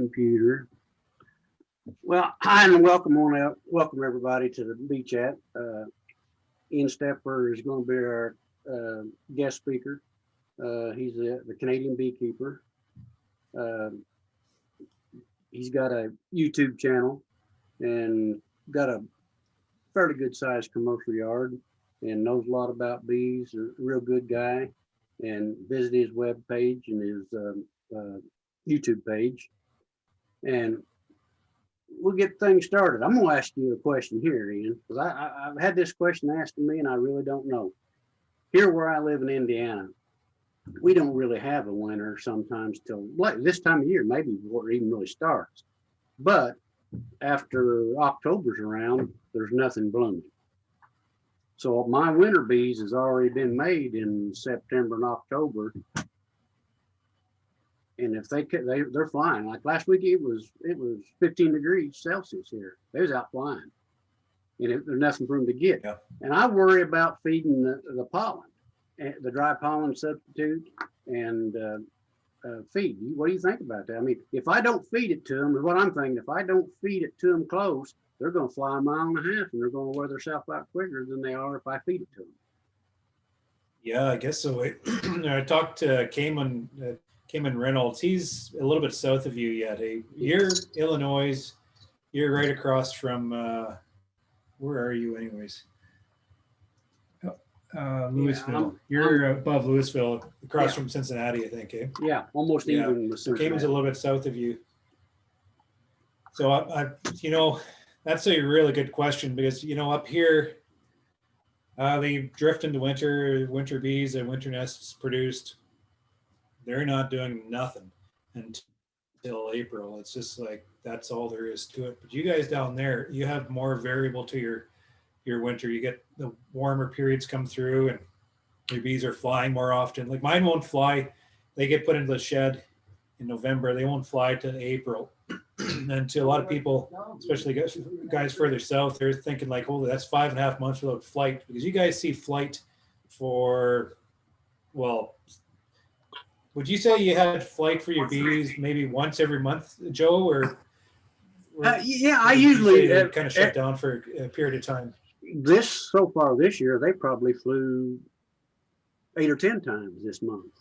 computer. Well, hi and welcome everybody to the Bee Chat. Ian Stepler is going to be our guest speaker. He's the Canadian beekeeper. He's got a YouTube channel and got a fairly good sized commercial yard and knows a lot about bees. A real good guy, and visit his web page and his YouTube page. And we'll get things started. I'm going to ask you a question here, Ian, because I've had this question asked to me and I really don't know. Here where I live in Indiana, we don't really have a winter sometimes till like this time of year, maybe before it even really starts. But after October's around, there's nothing blooming. So my winter bees has already been made in September and October. And if they're flying. Like last week, it was 15 degrees Celsius here. They was out flying, and there's nothing for them to get. Yeah. And I worry about feeding the pollen, the dry pollen substitute, and feed. What do you think about that? I mean, if I don't feed it to them, is what I'm thinking. If I don't feed it to them close, they're going to fly a mile and a half, and they're going to wear themselves out quicker than they are if I feed it to them. Yeah, I guess so. I talked to Cayman Reynolds. He's a little bit south of you yet. You're Illinois. You're right across from, where are you anyways? Louisville. You're above Louisville, across from Cincinnati, I think, eh? Yeah, almost even with Cincinnati. Cayman's a little bit south of you. So, I that's a really good question because, up here, they drift into winter bees and winter nests produced. They're not doing nothing until April. It's just like, that's all there is to it. But you guys down there, you have more variable to your winter. You get the warmer periods come through and your bees are flying more often. Like mine won't fly. They get put into the shed in November. They won't fly to April. And to a lot of people, especially guys further south, they're thinking like, holy, that's 5.5 months without flight. Because you guys see flight for, well, would you say you had flight for your bees maybe once every month, Joe, or yeah, I usually kind of shut down for a period of time? So far this year, they probably flew 8 or 10 times this month.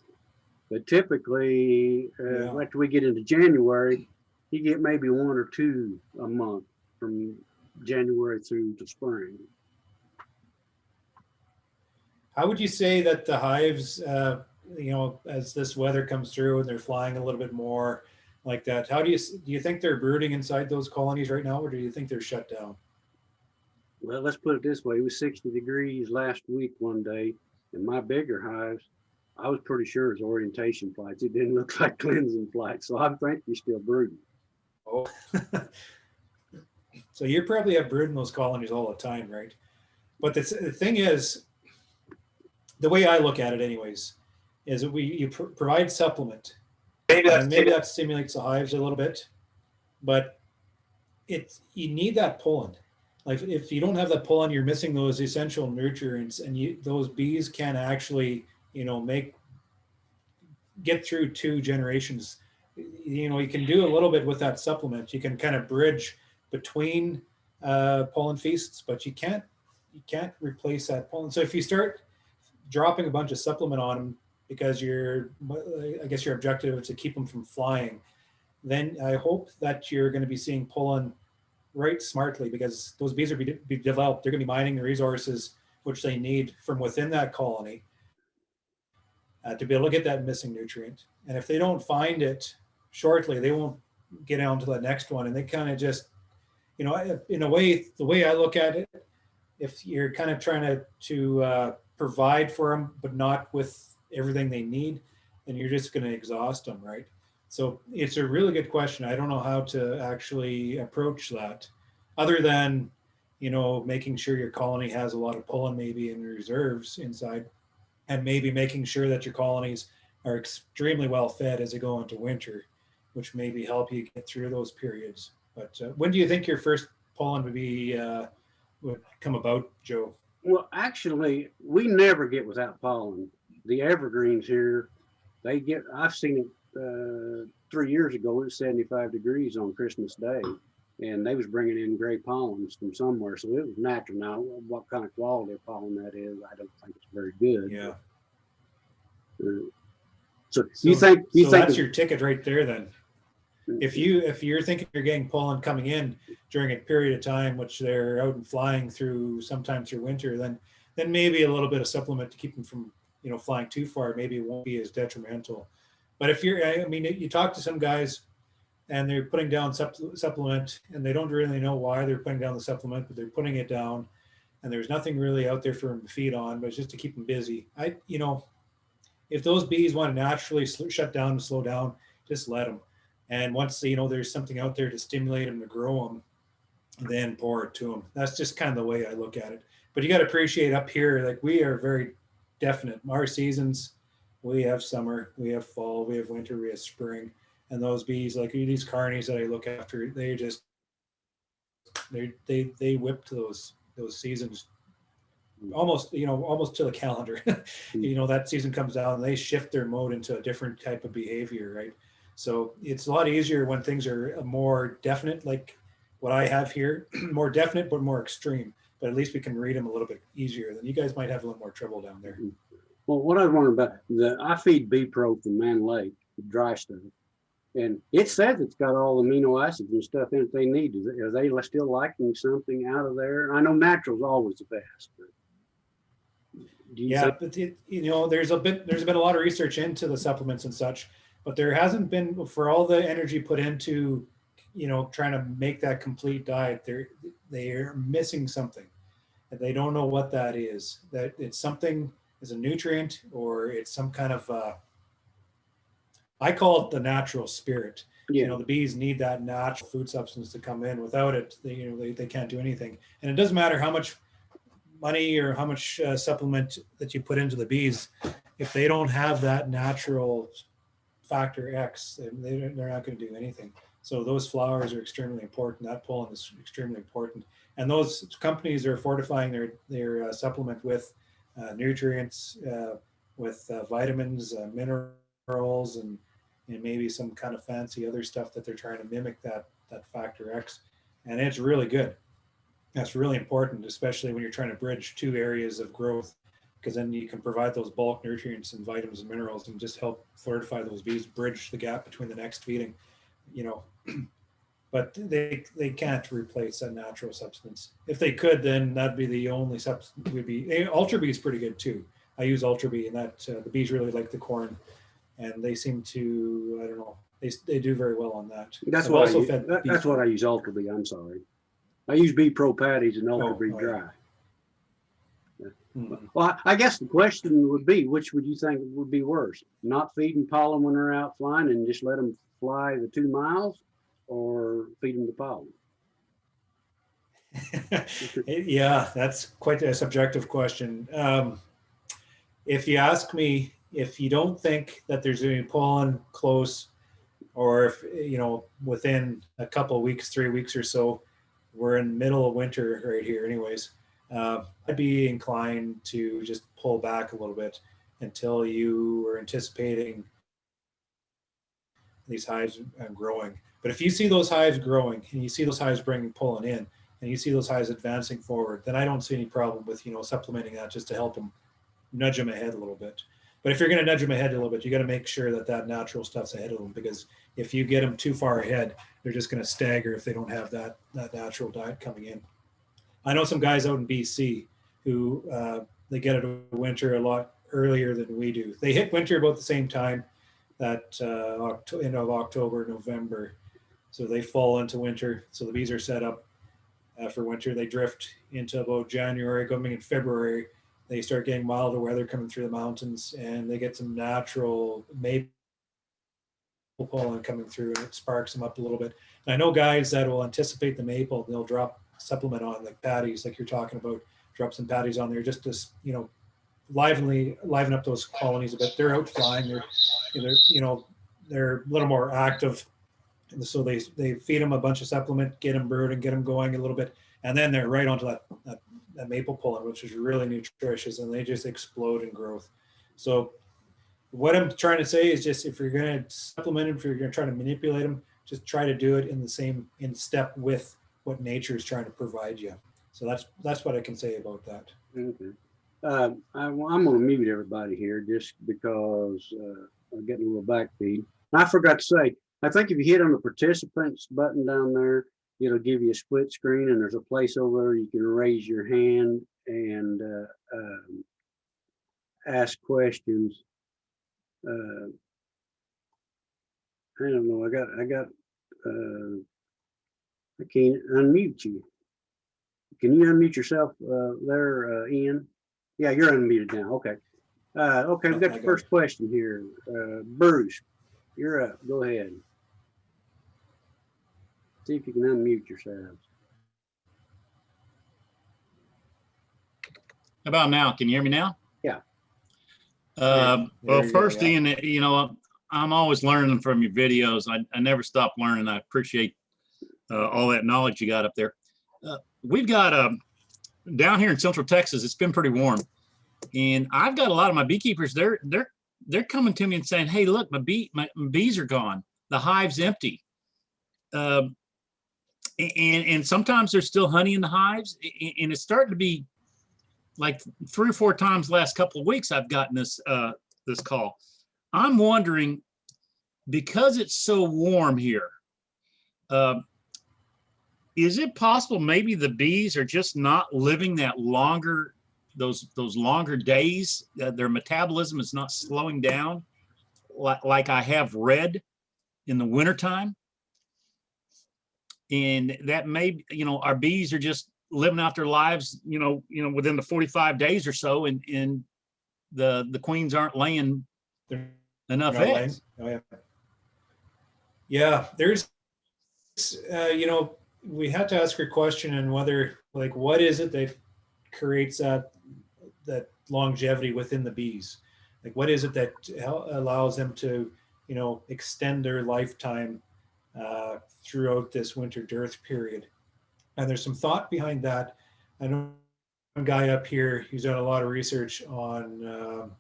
But typically, after we get into January, you get maybe 1 or 2 a month from January through to spring. How would you say that the hives, as this weather comes through and they're flying a little bit more like that, how do you think they're brooding inside those colonies right now, or do you think they're shut down? Well, let's put it this way. It was 60 degrees last week one day, and my bigger hives, I was pretty sure it was orientation flights. It didn't look like cleansing flights, so I think you're still brooding. Oh, so you probably have brood in those colonies all the time, right? But the thing is, the way I look at it anyways, is that you provide supplement. Maybe that stimulates the hives a little bit, but you need that pollen. Like if you don't have that pollen, you're missing those essential nutrients, and those bees can actually, get through 2 generations. You can do a little bit with that supplement. You can kind of bridge between pollen feasts, but you can't replace that pollen. So if you start dropping a bunch of supplement on them because I guess your objective is to keep them from flying, then I hope that you're going to be seeing pollen right smartly, because those bees are be developed. They're going to be mining the resources which they need from within that colony to be able to get that missing nutrient. And if they don't find it shortly, they won't get on to the next one. And they kind of just, in a way, the way I look at it, if you're kind of trying to provide for them, but not with everything they need, then you're just going to exhaust them, right? So it's a really good question. I don't know how to actually approach that, other than, making sure your colony has a lot of pollen maybe in reserves inside, and maybe making sure that your colonies are extremely well fed as they go into winter, which maybe help you get through those periods. But when do you think your first pollen would come about, Joe? Well, actually, we never get without pollen. The evergreens here, I've seen it 3 years ago, it was 75 degrees on Christmas Day, and they was bringing in gray pollens from somewhere, so it was natural. Now, what kind of quality of pollen that is, I don't think it's very good. Yeah. So So, you think that's your ticket right there then. If you're thinking you're getting pollen coming in during a period of time which they're out and flying through sometime through winter, then maybe a little bit of supplement to keep them from flying too far, maybe it won't be as detrimental. But if you talk to some guys and they're putting down supplement and they don't really know why they're putting down the supplement, but they're putting it down and there's nothing really out there for them to feed on, but it's just to keep them busy. If those bees want to naturally shut down and slow down, just let them. And once there's something out there to stimulate them to grow them, then pour it to them. That's just kind of the way I look at it. But you got to appreciate up here, like we are very definite. Our seasons, we have summer, we have fall, we have winter, we have spring, and those bees, like these carnies that I look after, they whip to those seasons almost to the calendar. That season comes down and they shift their mode into a different type of behavior, right? So it's a lot easier when things are more definite, like what I have here, more definite but more extreme. But at least we can read them a little bit easier. Then you guys might have a little more trouble down there. Well, what I was wondering about, I feed Bee Pro from Man Lake, dry stuff, and it says it's got all the amino acids and stuff in it they need. Are they still liking something out of there? I know natural's always the best. But there's been a lot of research into the supplements and such, but there hasn't been, for all the energy put into trying to make that complete diet, they're missing something and they don't know what that is. That it's something is a nutrient or it's some kind of I call it the natural spirit. The bees need that natural food substance to come in. Without it, they can't do anything. And it doesn't matter how much money or how much supplement that you put into the bees, if they don't have that natural factor X, they're not going to do anything. So those flowers are extremely important. That pollen is extremely important, and those companies are fortifying their supplement with nutrients, with vitamins, minerals, and maybe some kind of fancy other stuff that they're trying to mimic that factor X, and it's really good. That's really important, especially when you're trying to bridge two areas of growth, because then you can provide those bulk nutrients and vitamins and minerals and just help fortify those bees, bridge the gap between the next feeding, But they can't replace a natural substance. If they could, then that'd be the only substance. Ultra Bee is pretty good too. I use Ultra Bee, and that the bees really like the corn, and they seem to, I don't know, they do very well on that. That's what I use Ultra Bee. I'm sorry. I use Bee Pro patties and Ultra Bee dry. Yeah. Mm-hmm. Well, I guess the question would be, which would you think would be worse? Not feeding pollen when they're out flying and just let them fly the 2 miles, or feed them the pollen? Yeah, that's quite a subjective question. If you ask me, if you don't think that there's any pollen close, or if within a couple of weeks, 3 weeks or so, we're in the middle of winter right here anyways, I'd be inclined to just pull back a little bit until you are anticipating these hives growing. But if you see those hives growing and you see those hives bringing pollen in and you see those hives advancing forward, then I don't see any problem with supplementing that just to help them, nudge them ahead a little bit. But if you're going to nudge them ahead a little bit, you got to make sure that natural stuff's ahead of them, because if you get them too far ahead, they're just going to stagger if they don't have that natural diet coming in. I know some guys out in BC who they get into winter a lot earlier than we do. They hit winter about the same time, that end of October, November. So they fall into winter. So the bees are set up for winter. They drift into about January, coming in February. They start getting milder weather coming through the mountains, and they get some natural maple pollen coming through, and it sparks them up a little bit. And I know guys that will anticipate the maple. They'll drop supplement on, like patties, like you're talking about, drop some patties on there just to, liven up those colonies a bit. They're out flying. They're a little more active. And so they feed them a bunch of supplement, get them brooding, get them going a little bit, and then they're right onto that maple pollen, which is really nutritious, and they just explode in growth. So what I'm trying to say is just if you're going to supplement them, if you're going to try to manipulate them, just try to do it in step with what nature is trying to provide you. So that's what I can say about that. Okay. I'm going to mute everybody here just because I'm getting a little back feed. I forgot to say, I think if you hit on the participants button down there, it'll give you a split screen, and there's a place over there you can raise your hand and ask questions. I don't know. I can't unmute you. Can you unmute yourself there, Ian? Yeah, you're unmuted now. Okay. Okay, we've got the first question here. Bruce, you're up. Go ahead. See if you can unmute yourselves. How about now? Can you hear me now? Yeah. Well, first, Ian, you know, I'm always learning from your videos. I never stop learning. I appreciate all that knowledge you got up there. We've got down here in Central Texas, it's been pretty warm, and I've got a lot of my beekeepers. They're coming to me and saying, "Hey, look, my bees are gone. The hive's empty." And sometimes there's still honey in the hives, and it's starting to be like 3 or 4 times last couple of weeks I've gotten this this call. I'm wondering, because it's so warm here, is it possible maybe the bees are just not living that longer, those longer days? Their metabolism is not slowing down like I have read in the wintertime. And that may, you know, our bees are just living out their lives, you know, within the 45 days or so, and the queens aren't laying enough eggs. Oh, yeah. Yeah, there's, you know, we had to ask her question on whether, like, what is it that creates that longevity within the bees? Like, what is it that allows them to, you know, extend their lifetime throughout this winter dearth period? And there's some thought behind that. I know a guy up here who's done a lot of research on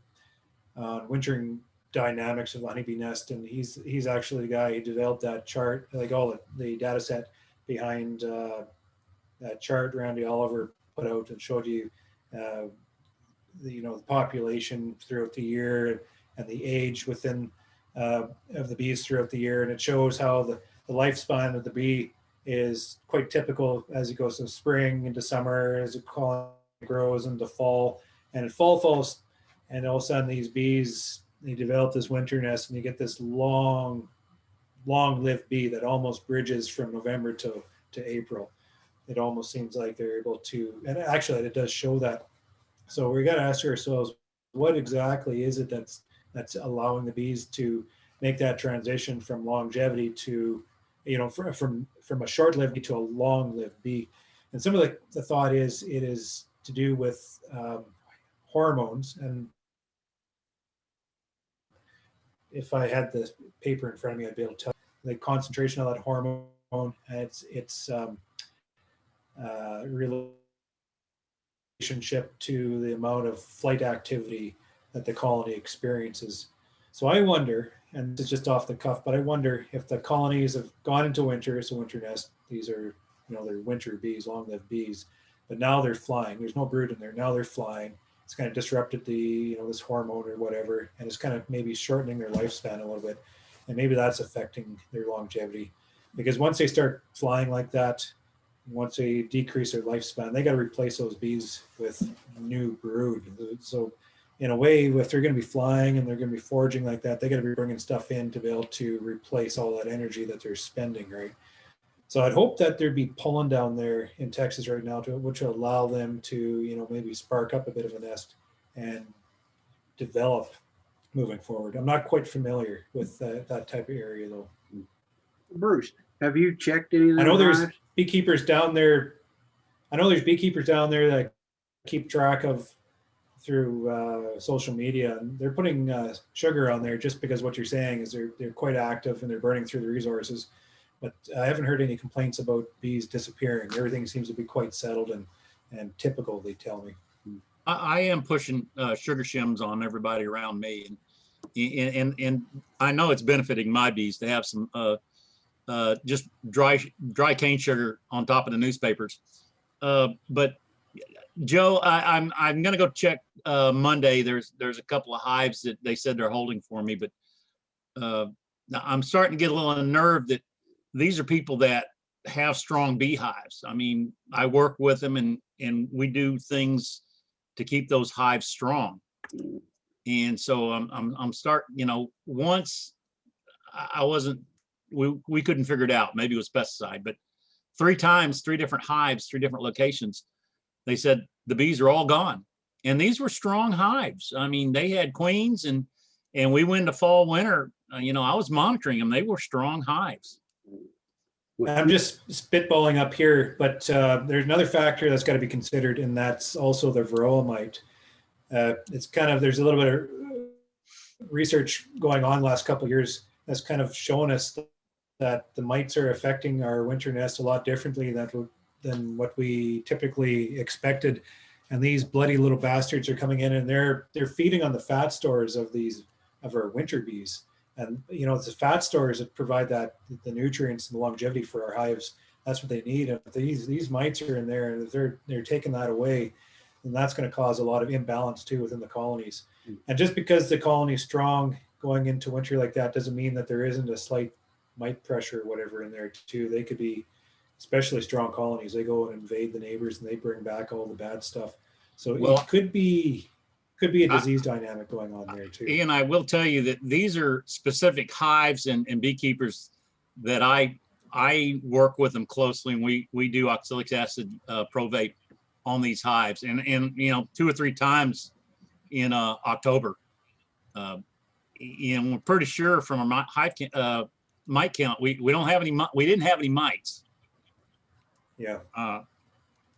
wintering dynamics of the honeybee nest, and he's actually the guy who developed that chart, like all the data set behind that chart Randy Oliver put out and showed you the population throughout the year and the age within of the bees throughout the year, and it shows how the lifespan of the bee is quite typical as it goes to spring into summer, as it grows into fall, and fall falls, and all of a sudden these bees, they develop this winter nest, and you get this long-lived bee that almost bridges from November to April. It almost seems like they're able to, and actually it does show that. So we got to ask ourselves, what exactly is it that's allowing the bees to make that transition from longevity to, you know, from a short-lived bee to a long-lived bee? And some of the thought is it is to do with hormones. And if I had the paper in front of me, I'd be able to tell the concentration of that hormone and its relationship to the amount of flight activity that the colony experiences. So I wonder, and this is just off the cuff, but I wonder if the colonies have gone into winter. It's a winter nest. These are, you know, they're winter bees, long-lived bees, but now they're flying. There's no brood in there. Now they're flying. It's kind of disrupted the, you know, this hormone or whatever, and it's kind of maybe shortening their lifespan a little bit, and maybe that's affecting their longevity. Because once they start flying like that, once they decrease their lifespan, they got to replace those bees with new brood. So in a way, if they're going to be flying and they're going to be foraging like that, they got to be bringing stuff in to be able to replace all that energy that they're spending, right? So I'd hope that there'd be pollen down there in Texas right now, which will allow them to, you know, maybe spark up a bit of a nest and develop moving forward. I'm not quite familiar with that type of area, though. Bruce, have you checked any of I know there's hives? beekeepers down there. I know there's beekeepers down there that keep track of through social media, and they're putting sugar on there just because what you're saying is they're quite active and they're burning through the resources. But I haven't heard any complaints about bees disappearing. Everything seems to be quite settled and typical, they tell me. I am pushing sugar shims on everybody around me, And I know it's benefiting my bees to have some just dry cane sugar on top of the newspapers. But Joe, I'm gonna go check Monday. There's a couple of hives that they said they're holding for me, but I'm starting to get a little unnerved that these are people that have strong beehives. I mean, I work with them and we do things to keep those hives strong. And so I'm starting, once I wasn't, we couldn't figure it out. Maybe it was pesticide, but 3 times, 3 different hives, 3 different locations, they said the bees are all gone. And these were strong hives. I mean, they had queens and we went to fall, winter, I was monitoring them. They were strong hives. I'm just spitballing up here, but there's another factor that's got to be considered, and that's also the Varroa mite. It's kind of, there's a little bit of research going on the last couple of years that's kind of shown us that the mites are affecting our winter nest a lot differently than what we typically expected. And these bloody little bastards are coming in and they're feeding on the fat stores of our winter bees. And it's the fat stores that provide the nutrients and the longevity for our hives. That's what they need. And if these mites are in there and they're taking that away, then that's going to cause a lot of imbalance too within the colonies. And just because the colony is strong going into winter like that doesn't mean that there isn't a slight mite pressure or whatever in there too. They could be especially strong colonies. They go and invade the neighbors and they bring back all the bad stuff. So it could be a disease dynamic going on there too. Ian, I will tell you that these are specific hives and beekeepers that I work with them closely, and we do oxalic acid provate on these hives, and 2 or 3 times in October. We're pretty sure from our hive mite count, we don't have any. We didn't have any mites. Yeah.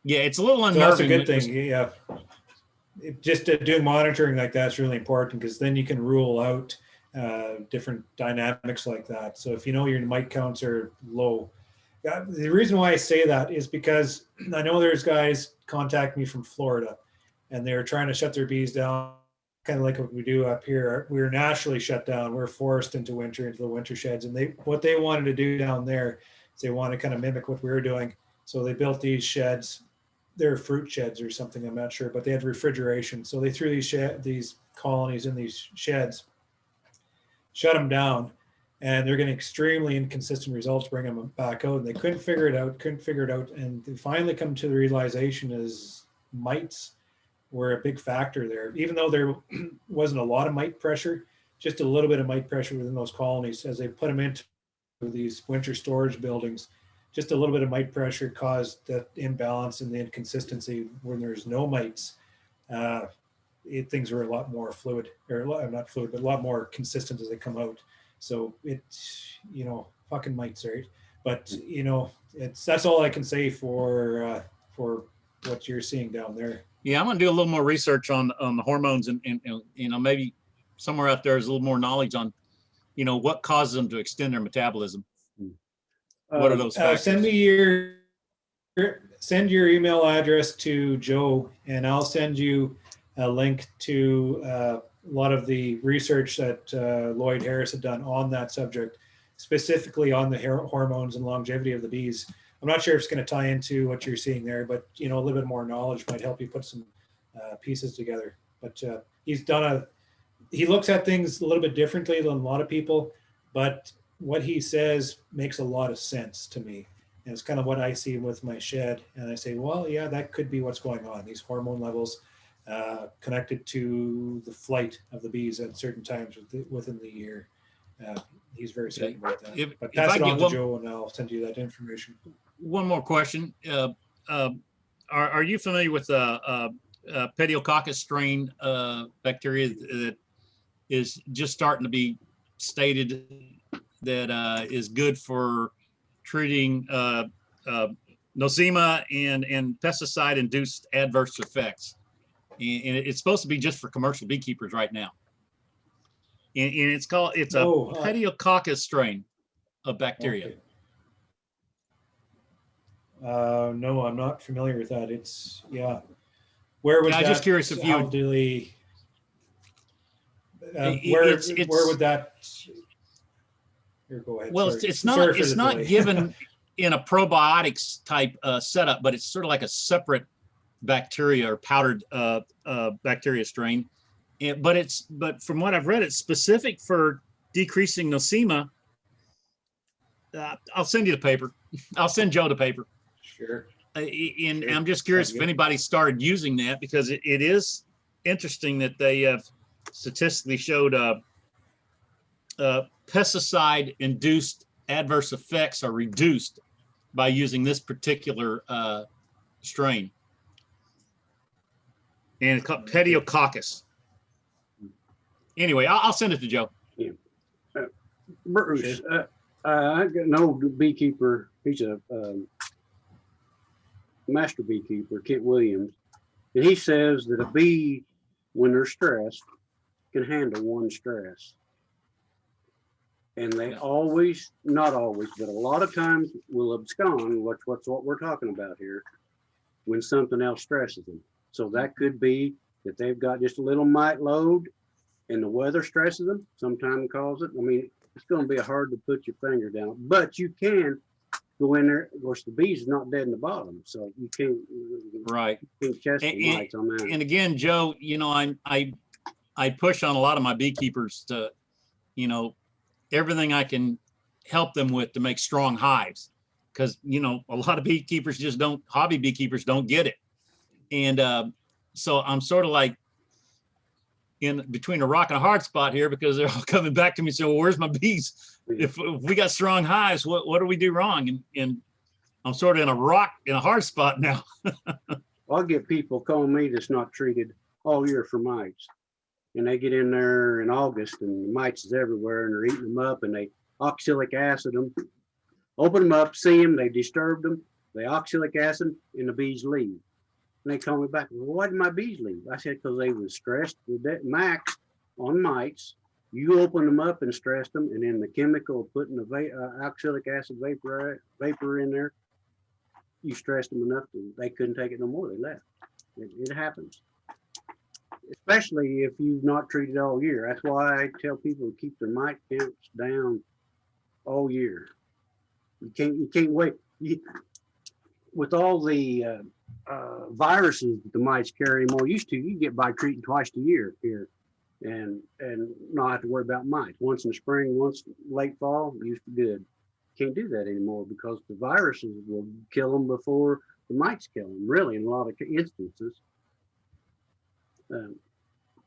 Yeah, it's a little unnerving. So that's a good thing. Yeah. Just doing monitoring like that's really important, because then you can rule out different dynamics like that. So if your mite counts are low, the reason why I say that is because I know there's guys contact me from Florida, and they're trying to shut their bees down, kind of like what we do up here. We're naturally shut down. We're forced into the winter sheds, and what they wanted to do down there is they want to kind of mimic what we were doing. So they built these sheds. They're fruit sheds or something, I'm not sure, but they had refrigeration. So they threw these colonies in these sheds, shut them down, and they're getting extremely inconsistent results bringing them back out. And they couldn't figure it out. And they finally come to the realization is mites were a big factor there. Even though there wasn't a lot of mite pressure, just a little bit of mite pressure within those colonies as they put them into these winter storage buildings. Just a little bit of mite pressure caused that imbalance and the inconsistency. When there's no mites, things are a lot more fluid, or not fluid, but a lot more consistent as they come out. So it's, fucking mites, right? But that's all I can say for what you're seeing down there. Yeah, I'm gonna do a little more research on the hormones, and maybe somewhere out there is a little more knowledge on what causes them to extend their metabolism. What are those factors? Send your email address to Joe, and I'll send you a link to a lot of the research that Lloyd Harris had done on that subject, specifically on the hormones and longevity of the bees. I'm not sure if it's going to tie into what you're seeing there, but a little bit more knowledge might help you put some pieces together. But he looks at things a little bit differently than a lot of people, but what he says makes a lot of sense to me. And it's kind of what I see with my shed. And I say, well, yeah, that could be what's going on. These hormone levels connected to the flight of the bees at certain times within the year. He's very certain about that. But pass it on to Joe, and I'll send you that information. One more question. Are you familiar with Pediococcus strain bacteria that is just starting to be stated that is good for treating nosema and pesticide-induced adverse effects? And it's supposed to be just for commercial beekeepers right now. And it's a Pediococcus strain of bacteria. Okay. No, I'm not familiar with that. Where was that? I'm just curious if you. Where would that? Here, go ahead. Well, Sorry. it's Sorry not for it's the not delay. given in a probiotics type setup, but it's sort of like a separate bacteria or powdered bacteria strain. But from what I've read, it's specific for decreasing nosema. I'll send you the paper. I'll send Joe the paper. Sure. And Sure. I'm just curious Sounds if good. anybody started using that, because it is interesting that they have statistically showed pesticide-induced adverse effects are reduced by using this particular strain. And it's called Pediococcus. Anyway, I'll send it to Joe. Bruce, Sure. I got an old beekeeper. He's a master beekeeper, Kent Williams, and he says that a bee, when they're stressed, can handle one stress. And they always, not always, but a lot of times will abscond, what's what we're talking about here, when something else stresses them. So that could be that they've got just a little mite load and the weather stresses them, sometimes cause it. I mean, it's going to be hard to put your finger down, but you can go in there. Of course, the bees is not dead in the bottom, so you can't, Right. you can't test the mites on that. And again, Joe, you know, I push on a lot of my beekeepers to, you know, everything I can help them with to make strong hives, because, you know, a lot of beekeepers just don't, hobby beekeepers don't get it. And so I'm sort of like in between a rock and a hard spot here, because they're all coming back to me and say, well, where's my bees? If we got strong hives, what do we do wrong? And I'm sort of in a rock, in a hard spot now. I'll get people calling me that's not treated all year for mites. And they get in there in August and the mites is everywhere and they're eating them up and they oxalic acid them, open them up, see them, they disturbed them, they oxalic acid and the bees leave. And they call me back, well, why did my bees leave? I said, because they was stressed with that max on mites. You open them up and stressed them, and then the chemical putting the oxalic acid vapor in there, you stressed them enough that they couldn't take it no more. They left. It happens, especially if you've not treated all year. That's why I tell people to keep their mite counts down all year. You can't wait. With all the viruses that the mites carry more used to, you get by treating twice a year here and not have to worry about mites. Once in the spring, once late fall, used to be good. Can't do that anymore because the viruses will kill them before the mites kill them, really, in a lot of instances.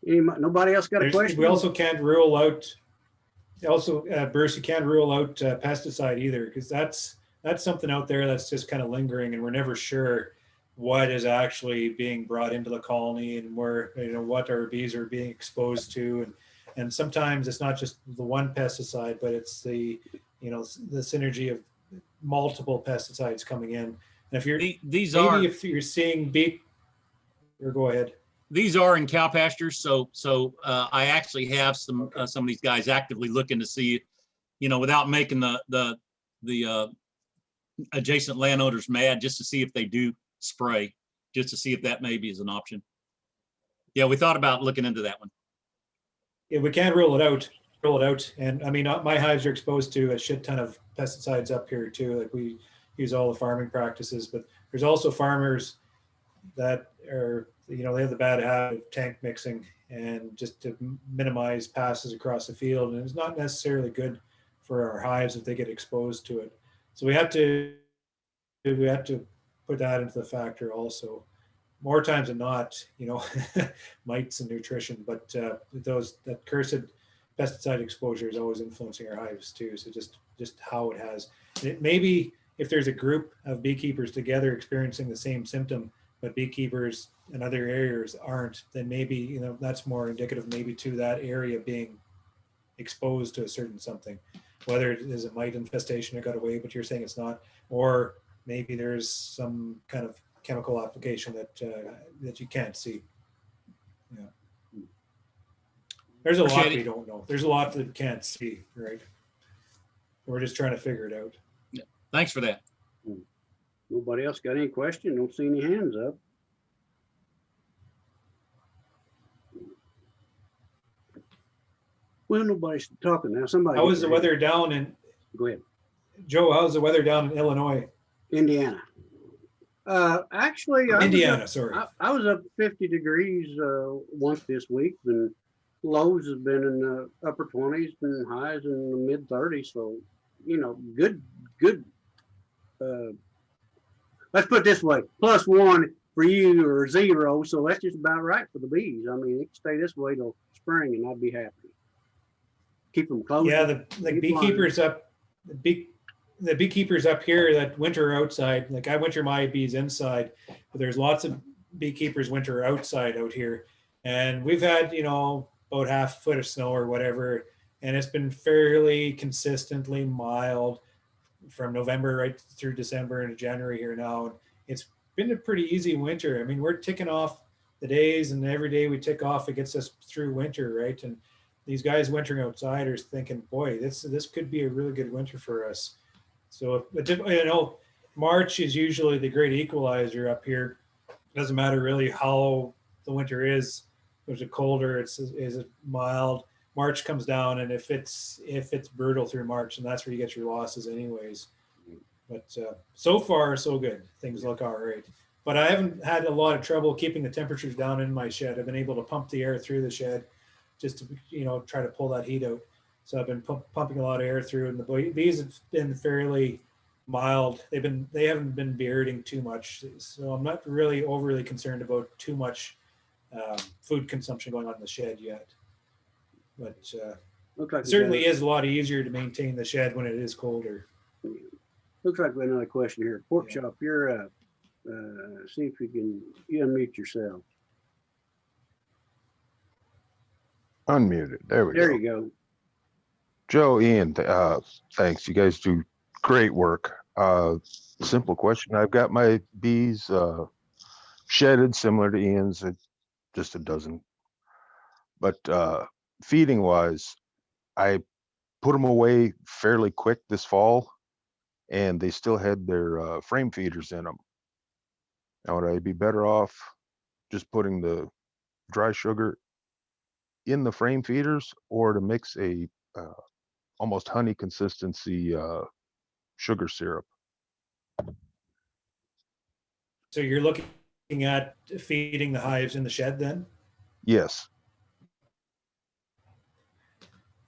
Nobody else got a question? We also can't rule out, Bruce, you can't rule out pesticide either, because that's something out there that's just kind of lingering, and we're never sure what is actually being brought into the colony and where, you know, what our bees are being exposed to. And sometimes it's not just the one pesticide, but it's the, you know, the synergy of multiple pesticides coming in. And if you're, if you're seeing or go ahead. These are in cow pastures, so I actually have some of these guys actively looking to see, you know, without making the adjacent landowners mad, just to see if they do spray, just to see if that maybe is an option. Yeah, we thought about looking into that one. Yeah, we can't rule it out. And I mean, my hives are exposed to a shit ton of pesticides up here too. Like, we use all the farming practices, but there's also farmers that are, you know, they have the bad habit of tank mixing and just to minimize passes across the field. And it's not necessarily good for our hives if they get exposed to it. So we have to put that into the factor also. More times than not, you know, mites and nutrition, but that cursed pesticide exposure is always influencing our hives too. So just how it has. And it maybe if there's a group of beekeepers together experiencing the same symptom, but beekeepers in other areas aren't, then maybe, you know, that's more indicative maybe to that area being exposed to a certain something. Whether it is a mite infestation that got away, but you're saying it's not, or maybe there's some kind of chemical application that you can't see. Yeah. There's a lot we don't know. There's a lot that we can't see, right? We're just trying to figure it out. Yeah. Thanks for that. Nobody else got any question? Don't see any hands up. Well, nobody's talking now. Somebody. How get was the their hand weather down in, Go ahead. Joe, how's the weather down in Illinois? Indiana. Actually, Indiana, sorry. I was up 50 degrees once this week, and lows has been in the upper 20s and highs in the mid 30s. So, good. Uh, let's put it this way: +1 for you or 0. So that's just about right for the bees. I mean, it can stay this way till spring, and I'd be happy. Keep them closed. Yeah, the beekeepers up, the beekeepers up here that winter outside. Like I winter my bees inside, but there's lots of beekeepers winter outside out here, and we've had about half a foot of snow or whatever, and it's been fairly consistently mild from November right through December into January here now. And it's been a pretty easy winter. I mean, we're ticking off the days, and every day we tick off, it gets us through winter, right? And these guys wintering outside are thinking, boy, this could be a really good winter for us. So, March is usually the great equalizer up here. It doesn't matter really how the winter is. Is it colder? Is it mild? March comes down, and if it's brutal through March, and that's where you get your losses anyways. But so far, so good. Things look all right. But I haven't had a lot of trouble keeping the temperatures down in my shed. I've been able to pump the air through the shed just to try to pull that heat out. So I've been pumping a lot of air through, and the bees have been fairly mild. They haven't been bearding too much, so I'm not really overly concerned about too much food consumption going on in the shed yet. But it certainly is a lot easier to maintain the shed when it is colder. Looks like we have another question here. Pork chop, you're see if you unmute yourself. Unmuted. There we go. There you go. Joe, Ian, thanks. You guys do great work. Simple question. I've got my bees shedded similar to Ian's, just a dozen. But feeding wise, I put them away fairly quick this fall, and they still had their frame feeders in them. Now, would I be better off just putting the dry sugar in the frame feeders, or to mix a almost honey consistency sugar syrup? So you're looking at feeding the hives in the shed then? Yes.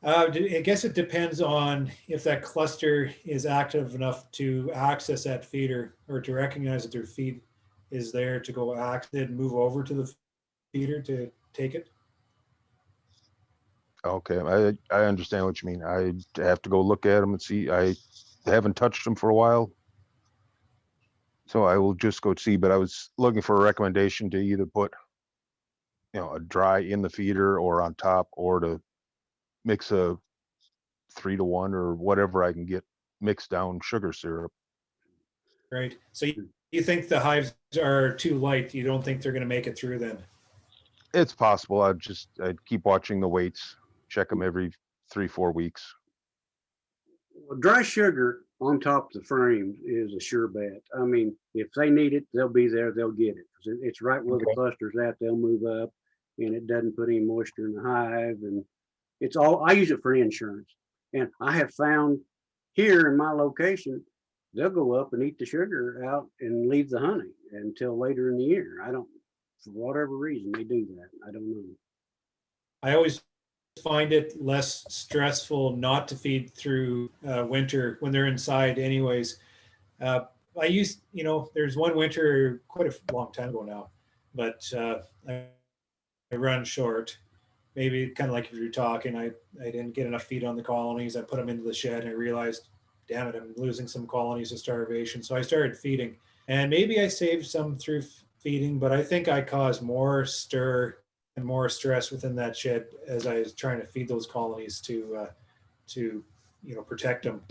I guess it depends on if that cluster is active enough to access that feeder, or to recognize that their feed is there to go and move over to the feeder to take it. Okay, I understand what you mean. I have to go look at them and see. I haven't touched them for a while, so I will just go see. But I was looking for a recommendation to either put, a dry in the feeder or on top, or to mix a 3-to-1 or whatever I can get mixed down sugar syrup. Right. So you think the hives are too light? You don't think they're going to make it through then? It's possible. I'd keep watching the weights, check them every 3-4 weeks. Well, dry sugar on top of the frames is a sure bet. I mean, if they need it, they'll be there. They'll get it. It's right where the cluster's at. They'll move up, and it doesn't put any moisture in the hive. And it's all, I use it for insurance. And I have found here in my location, they'll go up and eat the sugar out and leave the honey until later in the year. For whatever reason, they do that. I don't know. I always find it less stressful not to feed through winter when they're inside anyways. I used, there's one winter quite a long time ago now, but I run short. Maybe kind of like if you're talking, I didn't get enough feed on the colonies. I put them into the shed and I realized, damn it, I'm losing some colonies to starvation. So I started feeding, and maybe I saved some through feeding, but I think I caused more stir and more stress within that shed as I was trying to feed those colonies to protect them.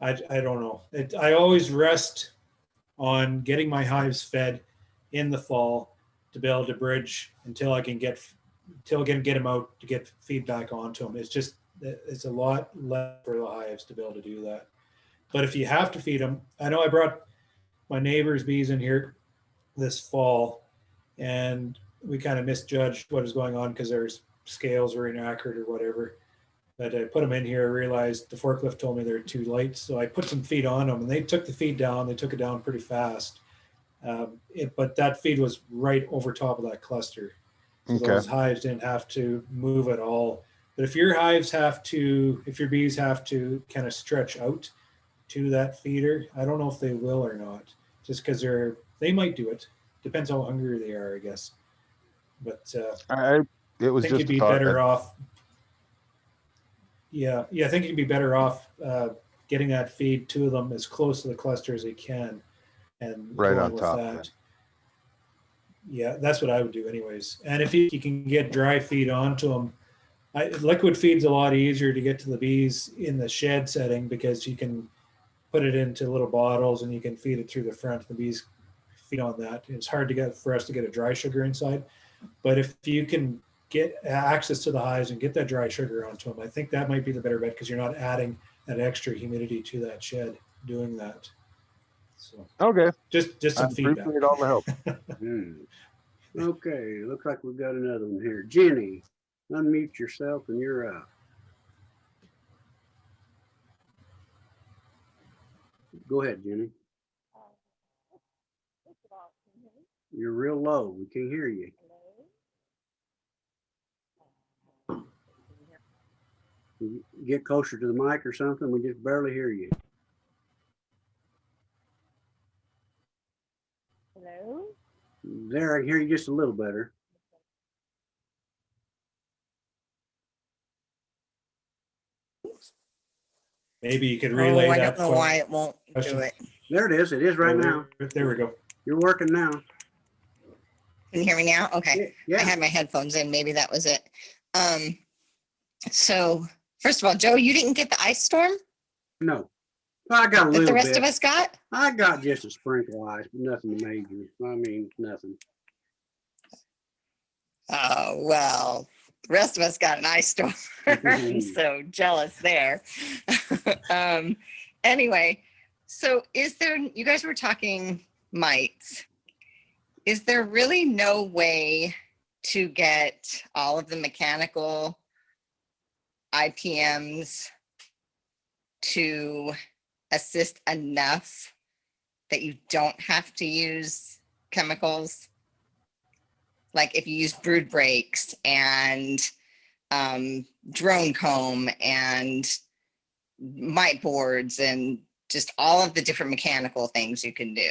I don't know. I always rest on getting my hives fed in the fall to be able to bridge until I can get them out to get feedback onto them. It's a lot less for the hives to be able to do that. But if you have to feed them, I know I brought my neighbor's bees in here this fall, and we kind of misjudged what was going on because their scales were inaccurate or whatever. But I put them in here, I realized the forklift told me they're too light. So I put some feed on them and they took the feed down. They took it down pretty fast. But that feed was right over top of that cluster. So Okay. those hives didn't have to move at all. But if your hives have to, if your bees have to kind of stretch out to that feeder, I don't know if they will or not, just because they might do it. Depends how hungry they are, I guess. But It I was think just you'd a be thought. better off. Yeah, I think you'd be better off getting that feed to them as close to the cluster as they can, and Right going on with top, that. Yeah, that's what I would do, anyways. And if you can get dry feed onto them, liquid feed's a lot easier to get to the bees in the shed setting because you can put it into little bottles and you can feed it through the front. The bees feed on that. It's hard to get for us to get a dry sugar inside, but if you can get access to the hives and get that dry sugar onto them, I think that might be the better bet because you're not adding that extra humidity to that shed doing that. So Okay. just I some feedback. appreciate all the help. Okay, looks like we've got another one here. Jenny, unmute yourself and you're up. Go ahead, Jenny. You're real low. We can't hear you. Get closer to the mic or something. We just barely hear you. Hello? There, I can hear you just a little better. Maybe you could relay I that. don't know why it won't question. do it. There it is. It is right now. There we go. You're working now. Can you hear me now? Okay. I Yeah. had my headphones in. Maybe that was it. So first of all, Joe, you didn't get the ice storm No. I got a that little the rest bit. of us got? I got just a sprinkle ice, but nothing major. I mean, nothing. Oh, well, the rest of us got an ice storm. I'm so jealous there. Anyway, so you guys were talking mites. Is there really no way to get all of the mechanical IPMs to assist enough that you don't have to use chemicals? Like if you use brood breaks and drone comb and mite boards and just all of the different mechanical things you can do.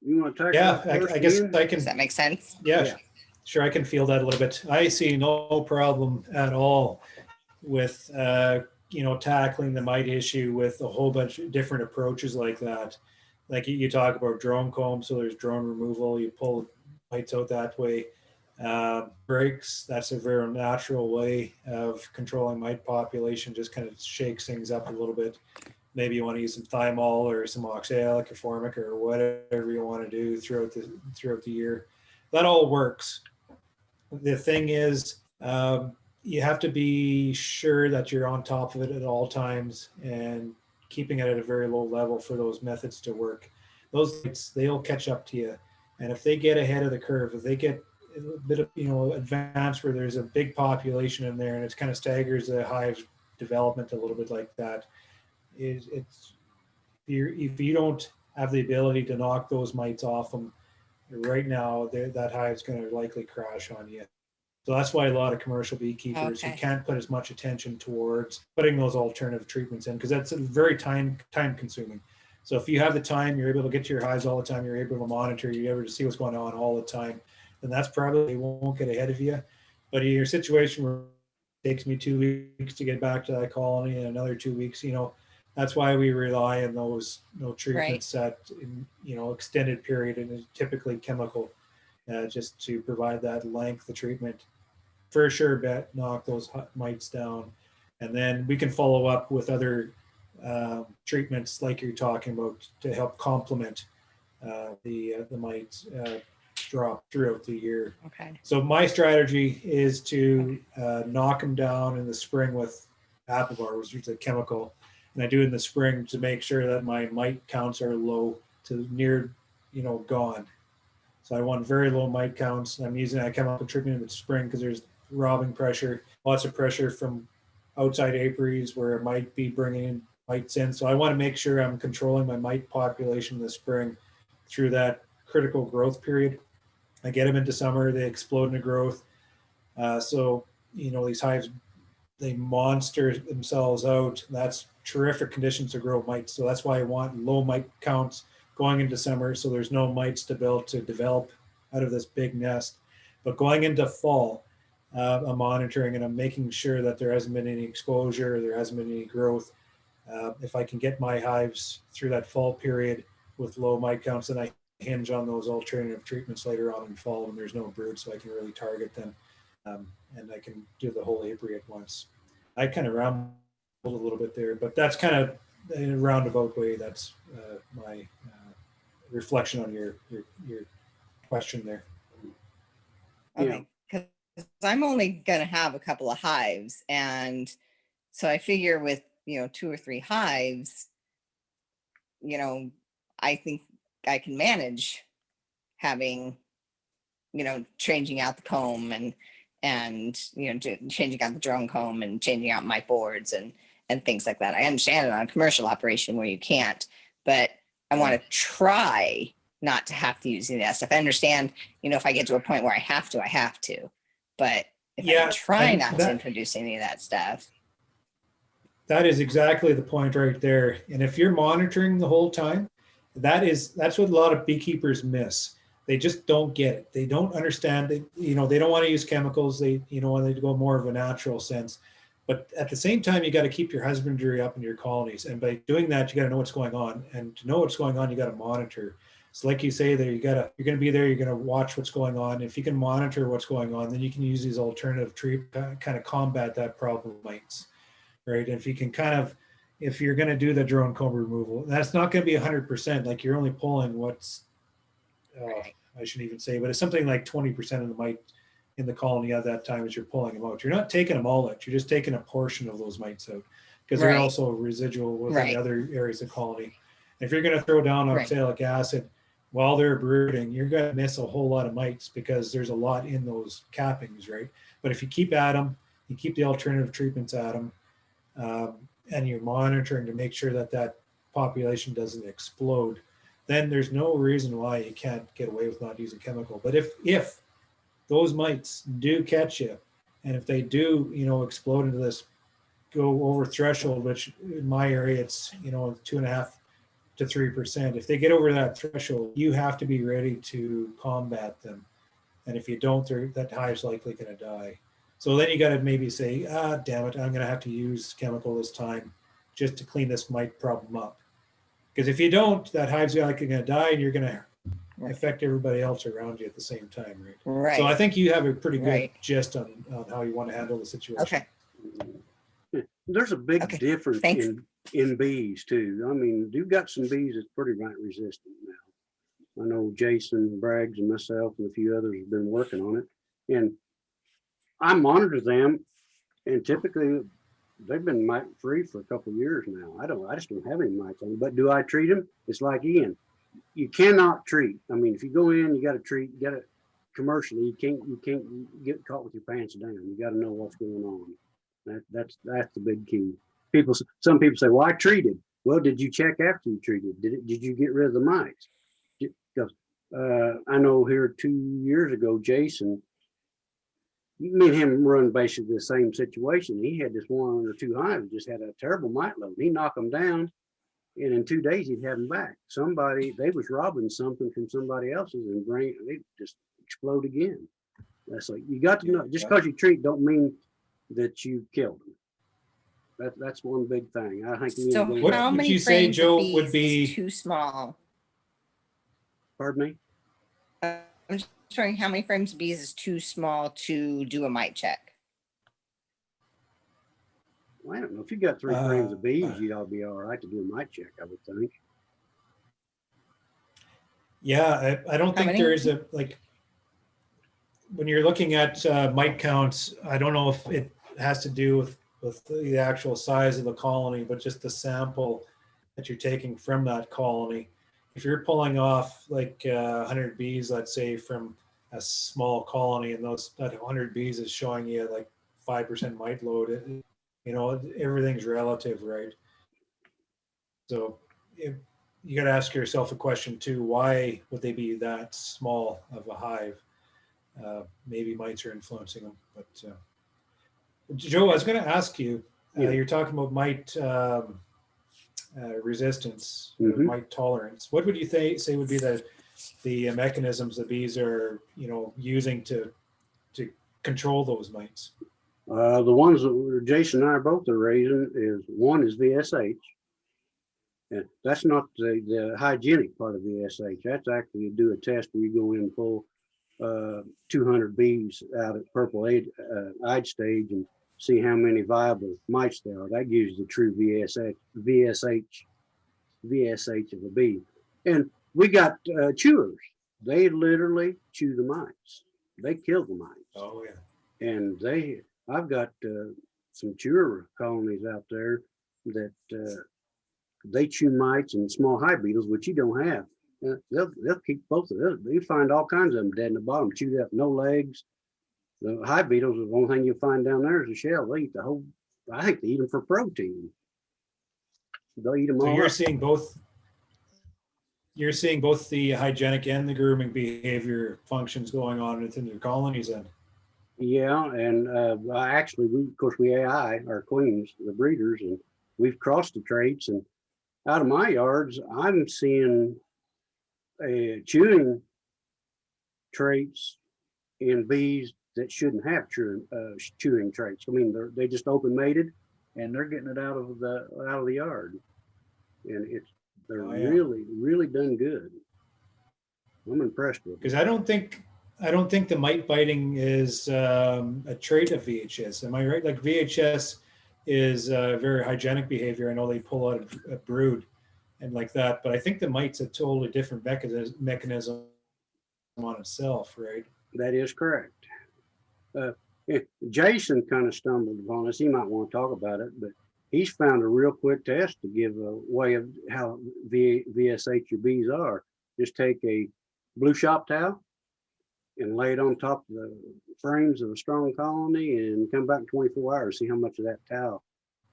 You want to talk Yeah, about first, I guess Ian? I can. Does that make sense? Yeah, sure. I can feel that a little bit. I see no problem at all with tackling the mite issue with a whole bunch of different approaches like that. Like you talk about drone comb, so there's drone removal. You pull mites out that way. Breaks, that's a very natural way of controlling mite population. Just kind of shakes things up a little bit. Maybe you want to use some thymol or some oxalic or formic or whatever you want to do throughout the year. That all works. The thing is, you have to be sure that you're on top of it at all times and keeping it at a very low level for those methods to work. Those, they'll catch up to you. And if they get ahead of the curve, if they get a bit of, advanced where there's a big population in there and it kind of staggers the hive development a little bit like that, if you don't have the ability to knock those mites off them right now, that hive's going to likely crash on you. So that's why a lot of commercial beekeepers who can't put as much attention towards putting those alternative treatments in, because that's very time consuming. So if you have the time, you're able to get to your hives all the time, you're able to monitor, you're able to see what's going on all the time, then that's probably won't get ahead of you. But in your situation where it takes me 2 weeks to get back to that colony and another 2 weeks, that's why we rely on those treatments at extended period, and it's typically chemical, just to provide that length of treatment. For sure, knock those mites down, and then we can follow up with other treatments like you're talking about to help complement the mites drop throughout the year. Okay. So my strategy is to knock them down in the spring with Apivar, which is a chemical. And I do it in the spring to make sure that my mite counts are low to near, gone. So I want very low mite counts. I'm using that chemical treatment in the spring because there's robbing pressure, lots of pressure from outside apiaries where it might be bringing in mites in. So I want to make sure I'm controlling my mite population in the spring through that critical growth period. I get them into summer, they explode into growth. So, these hives, they monster themselves out. That's terrific conditions to grow mites. So that's why I want low mite counts going into summer, so there's no mites to develop out of this big nest. But going into fall, I'm monitoring and I'm making sure that there hasn't been any exposure, there hasn't been any growth. If I can get my hives through that fall period with low mite counts, then I hinge on those alternative treatments later on in fall when there's no brood, so I can really target them. And I can do the whole apiary at once. I kind of rambled a little bit there, but that's kind of in a roundabout way. That's my reflection on your question there. Okay, because I'm only going to have a couple of hives, and so I figure with 2 or 3 hives, I think I can manage having changing out the comb and changing out the drone comb and changing out my boards and things like that. I understand it on a commercial operation where you can't, but I want to try not to have to use any of that stuff. I understand, if I get to a point where I have to, but if I try not to introduce any of that stuff. That is exactly the point right there. And if you're monitoring the whole time, that's what a lot of beekeepers miss. They just don't get it. They don't understand it. They don't want to use chemicals. They want to go more of a natural sense. But at the same time, you got to keep your husbandry up in your colonies. And by doing that, you got to know what's going on. And to know what's going on, you got to monitor. So like you say there, you're going to be there, you're going to watch what's going on. If you can monitor what's going on, then you can use these alternative treatments kind of combat that problem of mites, right? And if you can if you're going to do the drone comb removal, that's not going to be 100%. Like you're only pulling I shouldn't even say, but it's something like 20% of the mite in the colony at that time as you're pulling them out. You're not taking them all out. You're just taking a portion of those mites out because they're also residual within the other areas of the colony. If you're going to throw down oxalic acid while they're brooding, you're going to miss a whole lot of mites because there's a lot in those cappings, right? But if you keep at them, you keep the alternative treatments at them, and you're monitoring to make sure that population doesn't explode, then there's no reason why you can't get away with not using chemical. But if those mites do catch you, and if they do, explode into this, go over threshold, which in my area, it's, 2.5 to 3%. If they get over that threshold, you have to be ready to combat them. And if you don't, that hive's likely going to die. So then you got to maybe say, damn it, I'm going to have to use chemical this time just to clean this mite problem up. Because if you don't, that hive's likely going to die, and you're going to affect everybody else around you at the same time, right? Right. So I think you have a pretty good gist on how you want to handle the situation. Okay. There's a big difference in bees too. I mean, you've got some bees that's pretty mite resistant now. I know Jason Braggs and myself and a few others have been working on it, and I monitor them, and typically they've been mite free for a couple of years now. I just don't have any mites on them. But do I treat them? It's like Ian. You cannot treat. I mean, if you go in, you got to treat. You got to commercially. You can't get caught with your pants down. You got to know what's going on. That's the big key. Some people say, "Well, I treated." Well, did you check after you treated? Did you get rid of the mites? Because I know here 2 years ago, Jason, me and him run basically the same situation. He had this 1 or 2 hives, just had a terrible mite load. He knocked them down, and in 2 days he'd have them back. They was robbing something from somebody else's, and they just explode again. That's like, you got to know, just because you treat don't mean that you killed them. That's one big thing. I think. So how many you say, frames Joe, of bees would be is too small? Pardon me? I'm just wondering how many frames of bees is too small to do a mite check. Well, I don't know. If you got 3 frames of bees, you'd all be all right to do a mite check, I would think. Yeah, I don't think there is when you're looking at mite counts, I don't know if it has to do with the actual size of the colony, but just the sample that you're taking from that colony. If you're pulling off like 100 bees, let's say from a small colony, and that 100 bees is showing you like 5% mite load. Everything's relative, right? So you got to ask yourself a question too: why would they be that small of a hive? Maybe mites are influencing them. But Joe, I was going to ask you. Yeah. You're talking about mite resistance, Mhm. mite tolerance. What would you say would be the mechanisms the bees are using to control those mites? The ones that Jason and I both are raising one is VSH. And that's not the hygienic part of VSH. That's actually you do a test where you go in and pull 200 bees out at purple eyed stage and see how many viable mites there are. That gives you the true VSH of a bee. And we got chewers. They literally chew the mites. They kill the mites. Oh yeah. And I've got some chewer colonies out there that they chew mites and small hive beetles, which you don't have. They'll keep both of them. You find all kinds of them dead in the bottom, chewed up, no legs. The hive beetles, the only thing you find down there is the shell. They eat the whole. I think they eat them for protein. They'll eat them So all. you're up. seeing both. You're seeing both the hygienic and the grooming behavior functions going on within your colonies, then. Yeah, and actually, we AI our queens, the breeders, and we've crossed the traits. And out of my yards, I'm seeing chewing traits in bees that shouldn't have chewing traits. I mean, they just open mated, and they're getting it out of the yard, and they're really done good. I'm impressed with it. Because I don't think the mite biting is a trait of VHS. Am I right? Like VHS is a very hygienic behavior. I know they pull out a brood and like that, but I think the mite's a totally different mechanism on itself, right? That is correct. Jason kind of stumbled upon this. He might want to talk about it, but he's found a real quick test to give a way of how VSH your bees are. Just take a blue shop towel and lay it on top of the frames of a strong colony and come back in 24 hours, see how much of that towel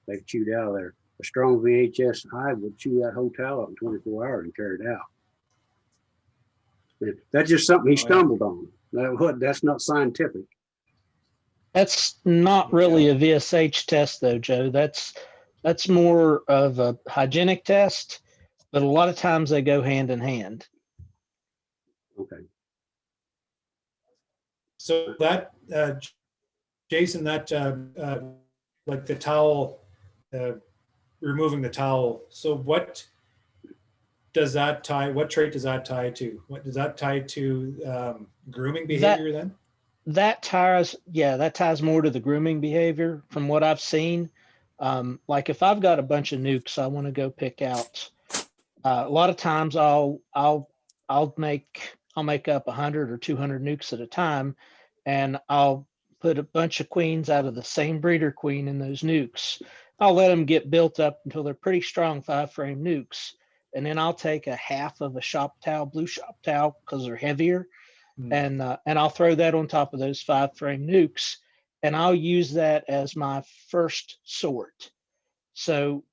they've chewed out of there. A strong VHS hive would chew that whole towel up in 24 hours and carry it out. That's just something he stumbled on. That's not scientific. That's not really a VSH test though, Joe. That's more of a hygienic test, but a lot of times they go hand in hand. Okay. So that, Jason, that like the towel, removing the towel. So what trait does that tie to? What does that tie to grooming behavior then? That ties more to the grooming behavior from what I've seen. Like if I've got a bunch of nukes I want to go pick out, a lot of times I'll make up 100 or 200 nukes at a time, and I'll put a bunch of queens out of the same breeder queen in those nukes. I'll let them get built up until they're pretty strong 5-frame nukes, and then I'll take a half of a shop towel, blue shop towel, because they're heavier, and I'll throw that on top of those 5-frame nukes, and I'll use that as my first sort. So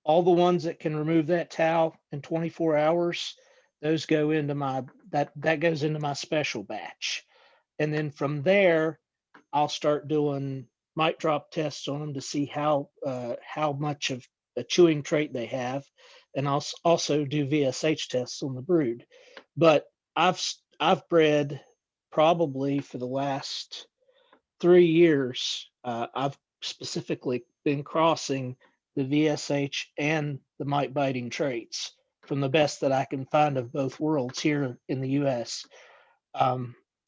all the ones that can remove that towel in 24 hours, those go into that goes into my special batch. And then from there, I'll start doing mite drop tests on them to see how much of a chewing trait they have. And I'll also do VSH tests on the brood. But I've bred probably for the last 3 years. I've specifically been crossing the VSH and the mite biting traits from the best that I can find of both worlds here in the US.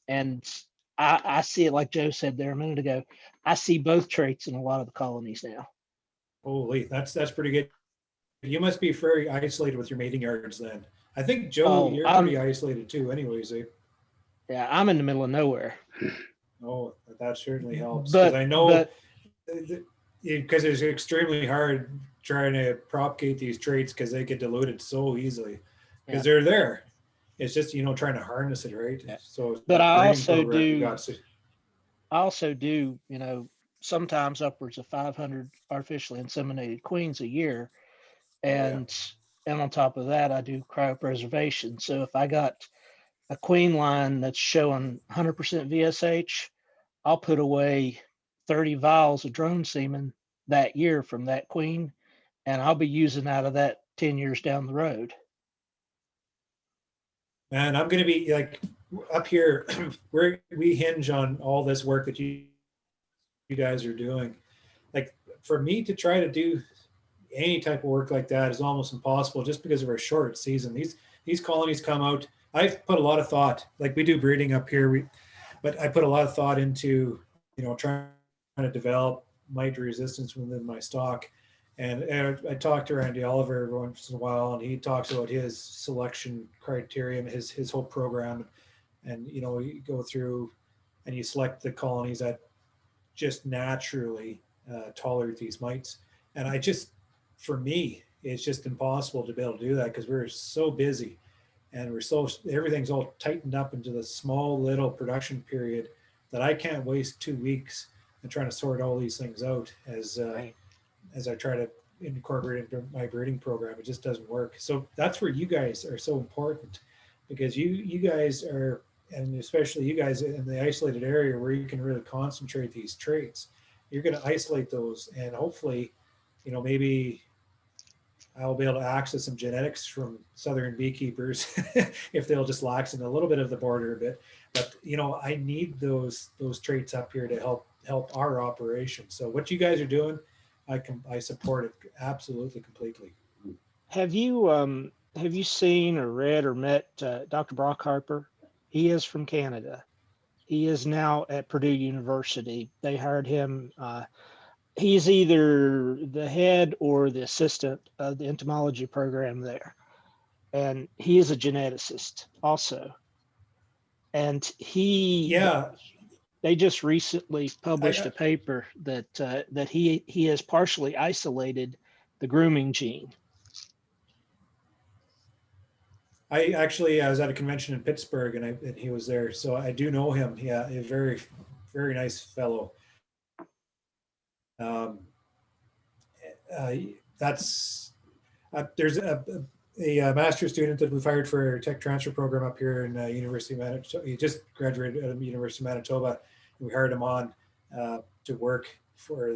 And I see it like Joe said there a minute ago. I see both traits in a lot of the colonies now. Holy, that's pretty good. You must be very isolated with your mating yards then. I think, Joe, you're pretty isolated too anyways. Yeah, I'm in the middle of nowhere. Oh, that certainly helps. Because I know because it's extremely hard trying to propagate these traits because they get diluted so easily because they're there. It's just, trying to harness it, right? Yeah. So But that I breeding also program you do, got to, I also do, sometimes upwards of 500 artificially inseminated queens a year. And on top of that, I do cryopreservation. So if I got a queen line that's showing 100% VSH, I'll put away 30 vials of drone semen that year from that queen, and I'll be using out of that 10 years down the road. man, I'm going to be like up here. We hinge on all this work that you guys are doing. Like for me to try to do any type of work like that is almost impossible just because of our short season. These colonies come out. I've put a lot of thought. Like we do breeding up here, but I put a lot of thought into trying to develop mite resistance within my stock. And I talk to Randy Oliver every once in a while, and he talks about his selection criteria and his whole program. And you go through and you select the colonies that just naturally tolerate these mites. And for me, it's just impossible to be able to do that because we're so busy and everything's all tightened up into the small little production period that I can't waste 2 weeks and trying to sort all these things out as I try to incorporate into my breeding program. It just doesn't work. So that's where you guys are so important, because you guys are, and especially you guys in the isolated area where you can really concentrate these traits. You're going to isolate those, and hopefully, maybe I'll be able to access some genetics from southern beekeepers if they'll just laxen a little bit of the border a bit. But I need those traits up here to help our operation. So what you guys are doing, I support it absolutely completely. Have you seen or read or met Dr. Brock Harper? He is from Canada. He is now at Purdue University. They hired him. He's either the head or the assistant of the entomology program there. And he is a geneticist also. And they just recently published a paper that he has partially isolated the grooming gene. I was at a convention in Pittsburgh, and he was there, so I do know him. Yeah, a very, very nice fellow. There's a master's student that we've hired for our tech transfer program up here in University of Manitoba. He just graduated out of University of Manitoba. We hired him on to work for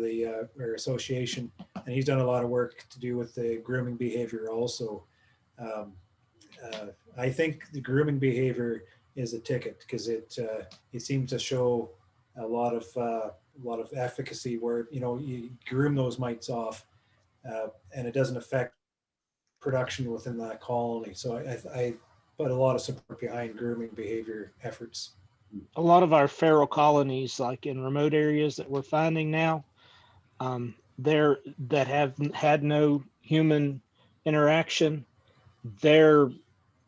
our association, and he's done a lot of work to do with the grooming behavior also. I think the grooming behavior is a ticket because it seems to show a lot of efficacy where you groom those mites off, and it doesn't affect production within that colony. So I put a lot of support behind grooming behavior efforts. A lot of our feral colonies, like in remote areas that we're finding now, that have had no human interaction, they're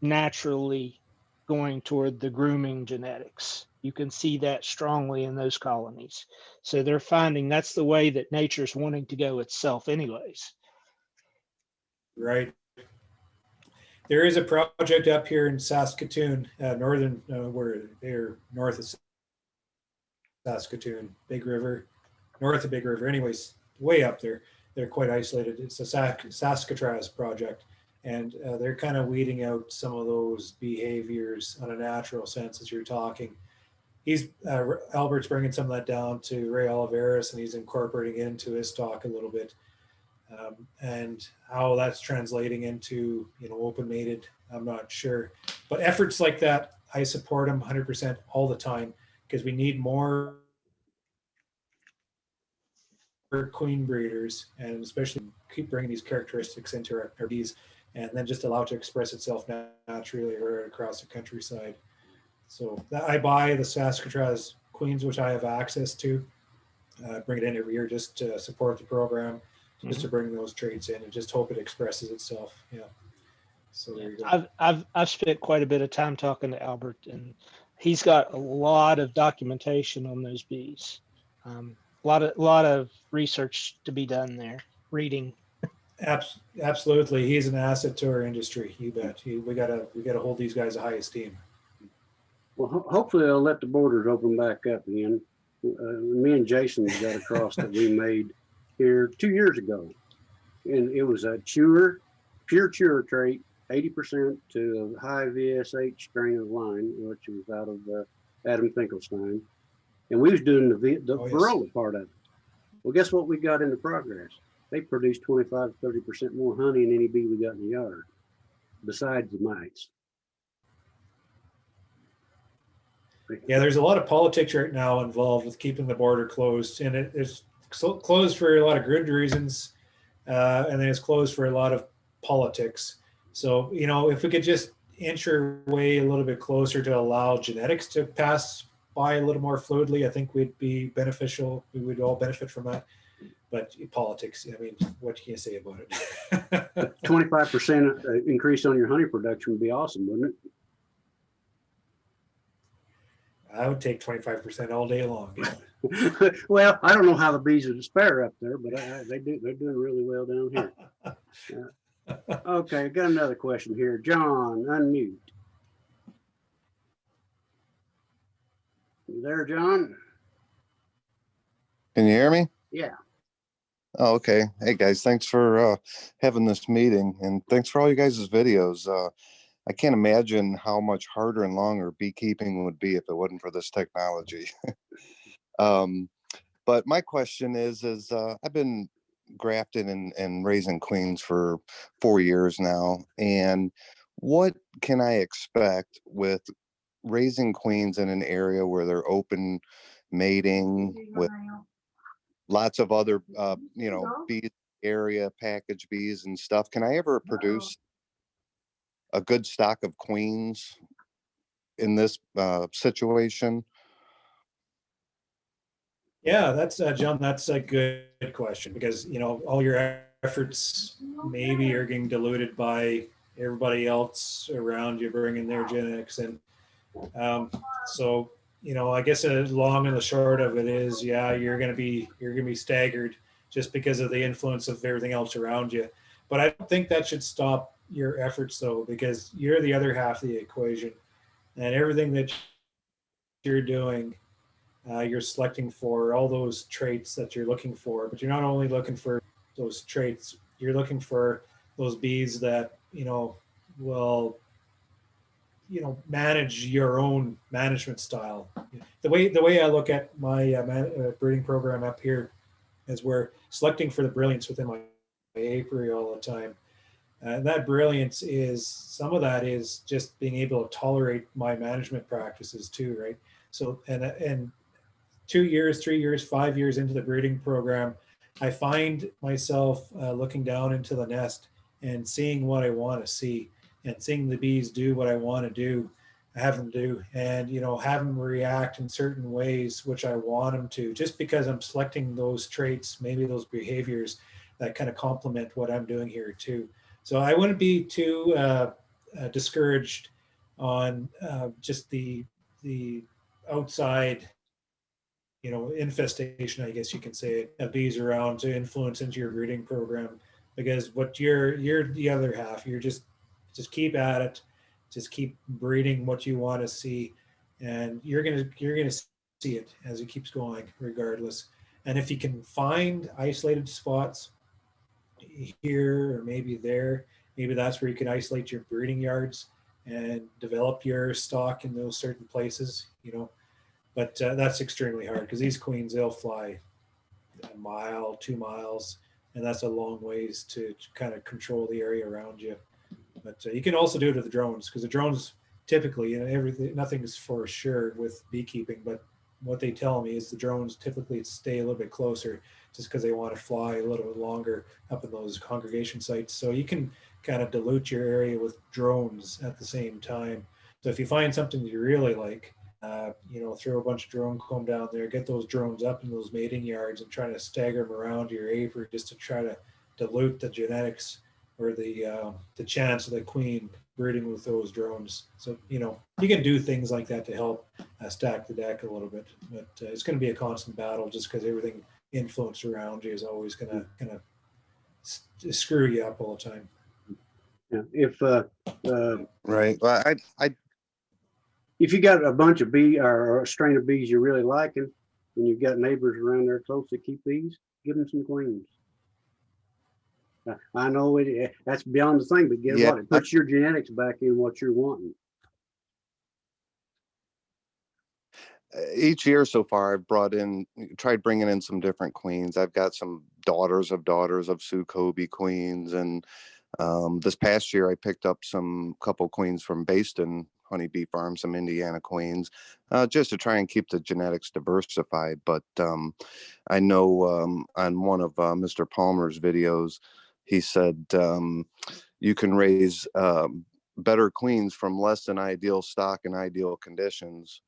naturally going toward the grooming genetics. You can see that strongly in those colonies. So they're finding that's the way that nature's wanting to go itself anyways. Right. There is a project up here in Saskatoon, where they're north of Saskatoon, Big River, north of Big River. Anyways, way up there. They're quite isolated. It's a Saskatraz project. And they're kind of weeding out some of those behaviors on a natural sense as you're talking. Albert's bringing some of that down to Ray Oliveris, and he's incorporating it into his talk a little bit. And how that's translating into, open mated, I'm not sure. But efforts like that, I support them 100% all the time, because we need more queen breeders, and especially keep bringing these characteristics into our bees, and then just allow it to express itself naturally right across the countryside. So I buy the Saskatraz queens, which I have access to. Bring it in every year just to support the program, just to bring those traits in, and just hope it expresses itself. Yeah. So there you go. I've spent quite a bit of time talking to Albert, and he's got a lot of documentation on those bees. A lot of research to be done there. Reading. Absolutely, he's an asset to our industry. You bet. We gotta hold these guys in high esteem. Well, hopefully they'll let the borders open back up again. Me and Jason got a cross that we made here 2 years ago, and it was a pure chewer trait, 80% to a high VSH strain of line, which was out of Adam Finkelstein, and we was doing the Oh, yes. Varroa part of it. Well, guess what we got into progress? They produced 25 to 30% more honey than any bee we got in the yard, besides the mites. Yeah, there's a lot of politics right now involved with keeping the border closed, and it's closed for a lot of good reasons, and then it's closed for a lot of politics. So, you know, if we could just inch our way a little bit closer to allow genetics to pass by a little more fluidly, I think we'd be beneficial. We would all benefit from that. But politics, I mean, what can you say about it? 25% increase on your honey production would be awesome, wouldn't it? I would take 25% all day long. Well, I don't know how the bees are spare up there, but they're doing really well down here. Okay, got another question here. John, unmute. You there, John? Can you hear me? Yeah. Oh, okay. Hey guys, thanks for having this meeting, and thanks for all you guys' videos. I can't imagine how much harder and longer beekeeping would be if it wasn't for this technology. But my question is I've been grafting and raising queens for 4 years now, and what can I expect with raising queens in an area where they're open mating with lots of other bees area, package bees and stuff? Can I ever produce a good stock of queens in this situation? Yeah, that's John. That's a good question, because you know all your efforts maybe are getting diluted by everybody else around you bringing their genetics in. So you know, I guess the long and the short of it is, yeah, you're gonna be staggered just because of the influence of everything else around you. But I don't think that should stop your efforts though, because you're the other half of the equation, and everything that you're doing, you're selecting for all those traits that you're looking for. But you're not only looking for those traits, you're looking for those bees that will manage your own management style. The way I look at my breeding program up here is we're selecting for the brilliance within my apiary all the time. That brilliance is, some of that is just being able to tolerate my management practices too, right? So, and 2 years, 3 years, 5 years into the breeding program, I find myself looking down into the nest and seeing what I want to see, and seeing the bees do what I want to do, have them do, and have them react in certain ways which I want them to, just because I'm selecting those traits, maybe those behaviors that kind of complement what I'm doing here too. So I wouldn't be too discouraged on just the outside infestation, I guess you can say, of bees around to influence into your breeding program. Because what you're the other half, you're just keep at it, just keep breeding what you want to see, and you're gonna see it as it keeps going regardless. And if you can find isolated spots here or maybe there, maybe that's where you can isolate your breeding yards and develop your stock in those certain places, but that's extremely hard, because these queens, they'll fly a mile, 2 miles, and that's a long ways to kind of control the area around you. But you can also do it with the drones, because the drones typically, everything, nothing is for sure with beekeeping, but what they tell me is the drones typically stay a little bit closer, just because they want to fly a little bit longer up in those congregation sites. So you can kind of dilute your area with drones at the same time. So if you find something you really like, throw a bunch of drone comb down there, get those drones up in those mating yards and try to stagger them around your apiary, just to try to dilute the genetics or the chance of the queen breeding with those drones. So, you can do things like that to help stack the deck a little bit, but it's going to be a constant battle, just because everything influence around you is always going to kind of screw you up all the time. Yeah. If Right. Well, if you got a bunch of bee or a strain of bees you really liking, and you've got neighbors around there close that keep bees, give them some queens. I know that's beyond the thing, but get Yeah, what? It puts your genetics back in what you're wanting. each year so far, I've tried bringing in some different queens. I've got some daughters of Sukobi queens, and this past year I picked up some couple queens from Baston Honeybee Farm, some Indiana queens, just to try and keep the genetics diversified. But I know on one of Mr. Palmer's videos, he said you can raise better queens from less than ideal stock and ideal conditions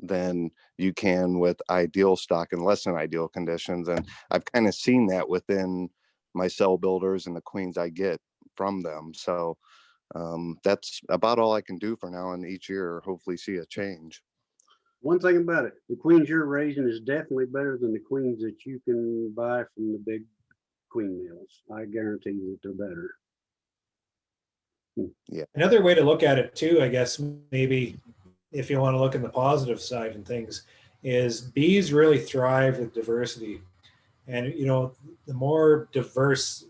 than you can with ideal stock and less than ideal conditions. And I've kind of seen that within my cell builders and the queens I get from them. So that's about all I can do for now, and each year hopefully see a change. One thing about it, the queens you're raising is definitely better than the queens that you can buy from the big queen mills. I guarantee you that they're better. Yeah. Another way to look at it too, I guess, maybe if you want to look in the positive side and things, is bees really thrive with diversity. And, you know, the more diverse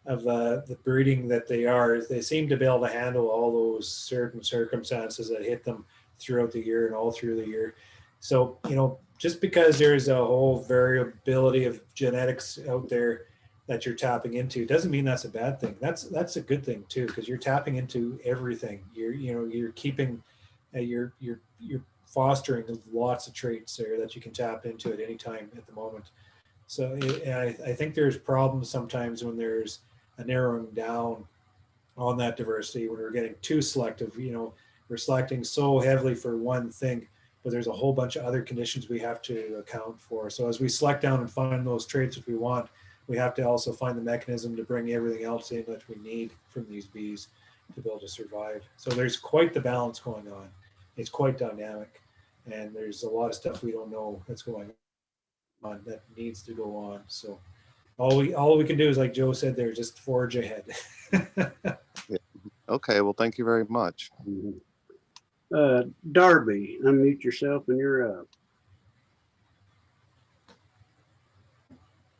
of the breeding that they seem to be able to handle all those certain circumstances that hit them throughout the year and all through the year. So, you know, just because there's a whole variability of genetics out there that you're tapping into doesn't mean that's a bad thing. That's a good thing too, because you're tapping into everything. You're keeping you're fostering lots of traits there that you can tap into at any time at the moment. So I think there's problems sometimes when there's a narrowing down on that diversity, when we're getting too selective. You know, we're selecting so heavily for one thing, but there's a whole bunch of other conditions we have to account for. So as we select down and find those traits that we want, we have to also find the mechanism to bring everything else in that we need from these bees to be able to survive. So there's quite the balance going on. It's quite dynamic, and there's a lot of stuff we don't know that's going on that needs to go on. So all we can do is, like Joe said there, just forge ahead. Yeah. Okay, well, thank you very much. Darby, unmute yourself and you're up.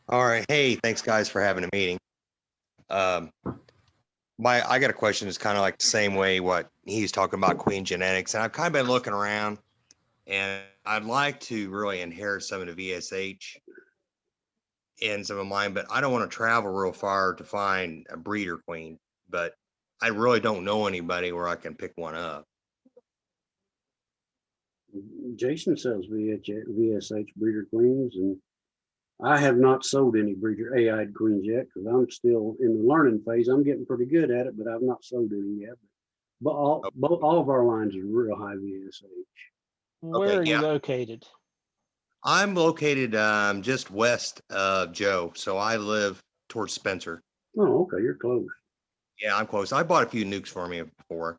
All right. Hey, thanks guys for having a meeting. I got a question that's kind of like the same way what he's talking about queen genetics. And I've kind of been looking around, and I'd like to really inherit some of the VSH in some of mine, but I don't want to travel real far to find a breeder queen. But I really don't know anybody where I can pick one up. Jason sells VSH breeder queens, and I have not sold any breeder AI queens yet because I'm still in the learning phase. I'm getting pretty good at it, but I've not sold any yet. But all of our lines are real high VSH. Where are you located? I'm located just west of Joe, so I live towards Spencer. Oh, okay, you're close. Yeah, I'm close. I bought a few nukes for me before.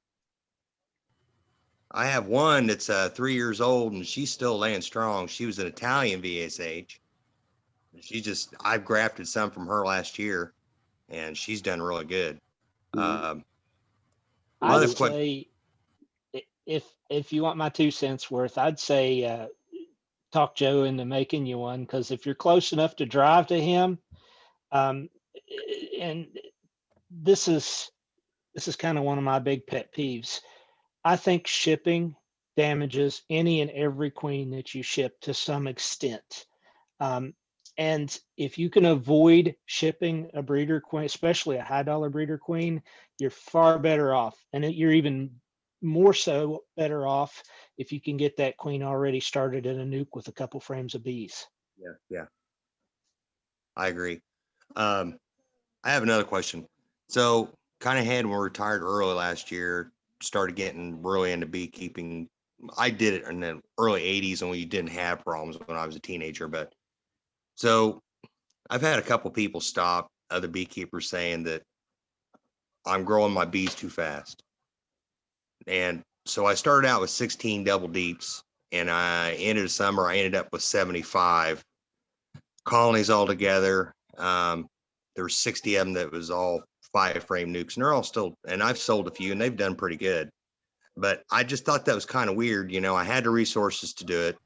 I have one that's 3 years old, and she's still laying strong. She was an Italian VSH. I've grafted some from her last year, and she's done really good. I would say, if you want my 2 cents worth, I'd say talk Joe into making you one, because if you're close enough to drive to him, and this is kind of one of my big pet peeves. I think shipping damages any and every queen that you ship to some extent. And if you can avoid shipping a breeder queen, especially a high dollar breeder queen, you're far better off. And you're even more so better off if you can get that queen already started in a nuke with a couple frames of bees. Yeah. I agree. I have another question. So kind of when we retired early last year, started getting really into beekeeping. I did it in the early 80s when we didn't have problems when I was a teenager. But so I've had a couple people stop, other beekeepers, saying that I'm growing my bees too fast. And so I started out with 16 double deeps, and I ended the summer, I ended up with 75 colonies altogether. there's 60 of them that was all 5-frame nukes, and they're all still, and I've sold a few and they've done pretty good. But I just thought that was kind of weird. You know, I had the resources to do it.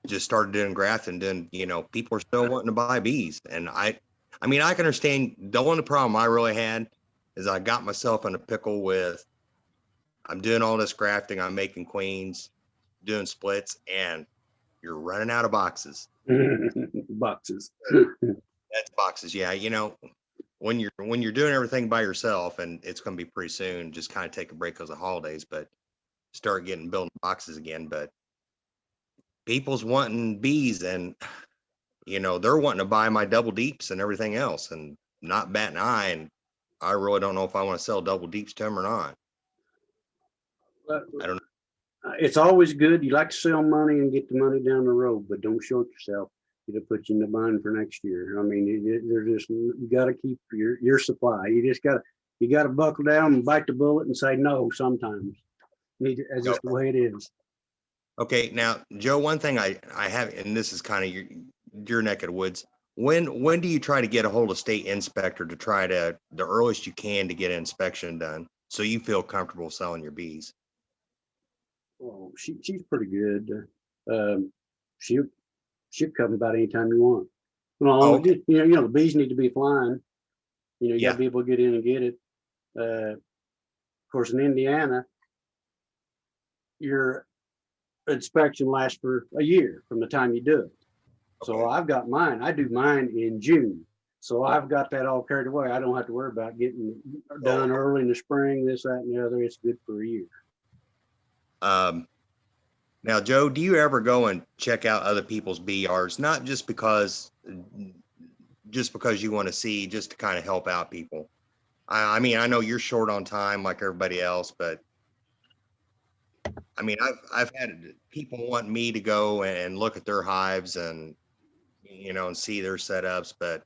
Just started doing grafting, then, you know, people are still wanting to buy bees. And I mean, I can understand. The only problem I really had is I got myself in a pickle with, I'm doing all this grafting, I'm making queens, doing splits, and you're running out of boxes. Boxes. That's boxes. Yeah. You know, when you're doing everything by yourself, and it's going to be pretty soon, just kind of take a break because of holidays, but start building boxes again. But people's wanting bees, and you know, they're wanting to buy my double deeps and everything else, and not batting an eye. And I really don't know if I want to sell double deeps to them or not. I don't know. It's always good. You like to sell money and get the money down the road, but don't short yourself. It'll put you in the bind for next year. I mean, they're just, you got to keep your supply. You got to buckle down and bite the bullet and say no sometimes. That's just the way it is. Okay, now Joe, one thing I have, and this is kind of your neck of the woods. When do you try to get a hold of state inspector to try to, the earliest you can, to get an inspection done so you feel comfortable selling your bees? Oh, she's pretty good. She'll come about anytime you want. Well, okay. you know, the bees need to be flying. You know, you Yeah. got to be able to get in and get it. Of course, in Indiana, your inspection lasts for a year from the time you do it. So I've got mine. I do mine in June. So I've got that all carried away. I don't have to worry about getting done early in the spring, this, that, and the other. It's good for a year. Now, Joe, do you ever go and check out other people's bee yards? Not just because you want to see, just to kind of help out people. I mean, I know you're short on time like everybody else, but I mean, I've had people want me to go and look at their hives and, you know, and see their setups, but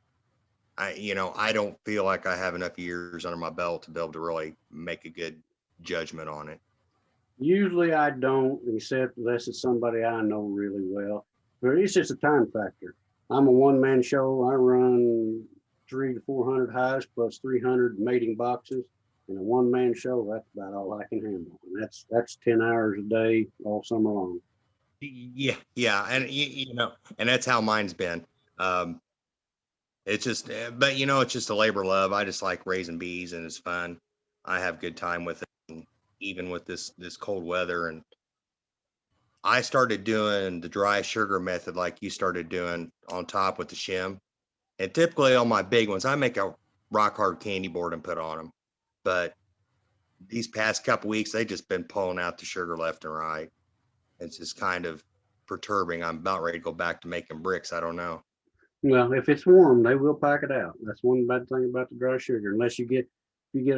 I don't feel like I have enough years under my belt to be able to really make a good judgment on it. Usually I don't, except unless it's somebody I know really well. But it's just a time factor. I'm a one-man show. I run 300 to 400 hives plus 300 mating boxes. In a one-man show, that's about all I can handle. And that's 10 hours a day all summer long. Yeah, and you know, and that's how mine's been. It's just, but you know, it's just a labor of love. I just like raising bees, and it's fun. I have good time with it, and even with this cold weather. And I started doing the dry sugar method like you started doing on top with the shim. And typically on my big ones, I make a rock hard candy board and put on them. But these past couple weeks, they just been pulling out the sugar left and right. It's just kind of perturbing. I'm about ready to go back to making bricks. I don't know. Well, if it's warm, they will pack it out. That's one bad thing about the dry sugar. Unless you get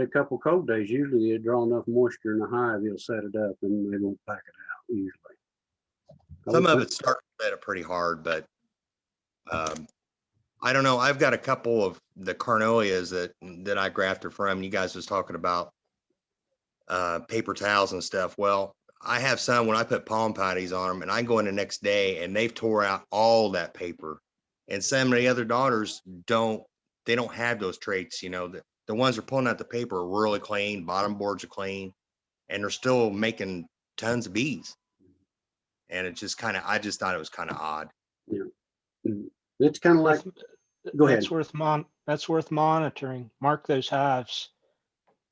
a couple cold days, usually they draw enough moisture in the hive, it'll set it up and they won't pack it out usually. Some of it starts to set it pretty hard, but I don't know. I've got a couple of the Carnelias that I grafted from. You guys was talking about paper towels and stuff. Well, I have some when I put palm patties on them, and I go in the next day and they've tore out all that paper. And some of the other daughters don't have those traits. You know, the ones that are pulling out the paper are really clean, bottom boards are clean, and they're still making tons of bees. And it's just I just thought it was kind of odd. Yeah. It's kind of like, go ahead. That's worth monitoring. Mark those hives.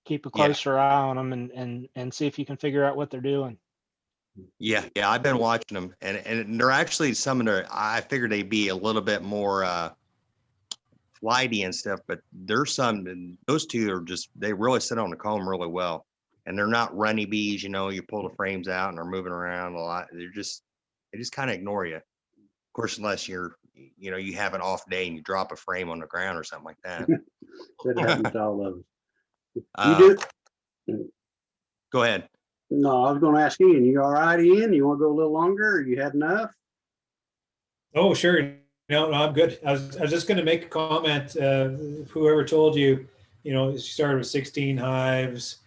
Keep a closer eye on them and see if you can figure out what they're doing. Yeah, I've been watching them, and they're actually some of the, I figured they'd be a little bit more flighty and stuff, but there's those two are just, they really sit on the comb really well, and they're not runny bees. You know, you pull the frames out and they're moving around a lot. They just kind of ignore you. Of course, unless you have an off day and you drop a frame on the ground or something like that. That happens to all of us. You do. Go ahead. No, I was going to ask Ian. You all right, Ian? You want to go a little longer? Or you had enough? Oh, sure. No, I'm good. I was just going to make a comment. Whoever told you, you started with 16 hives,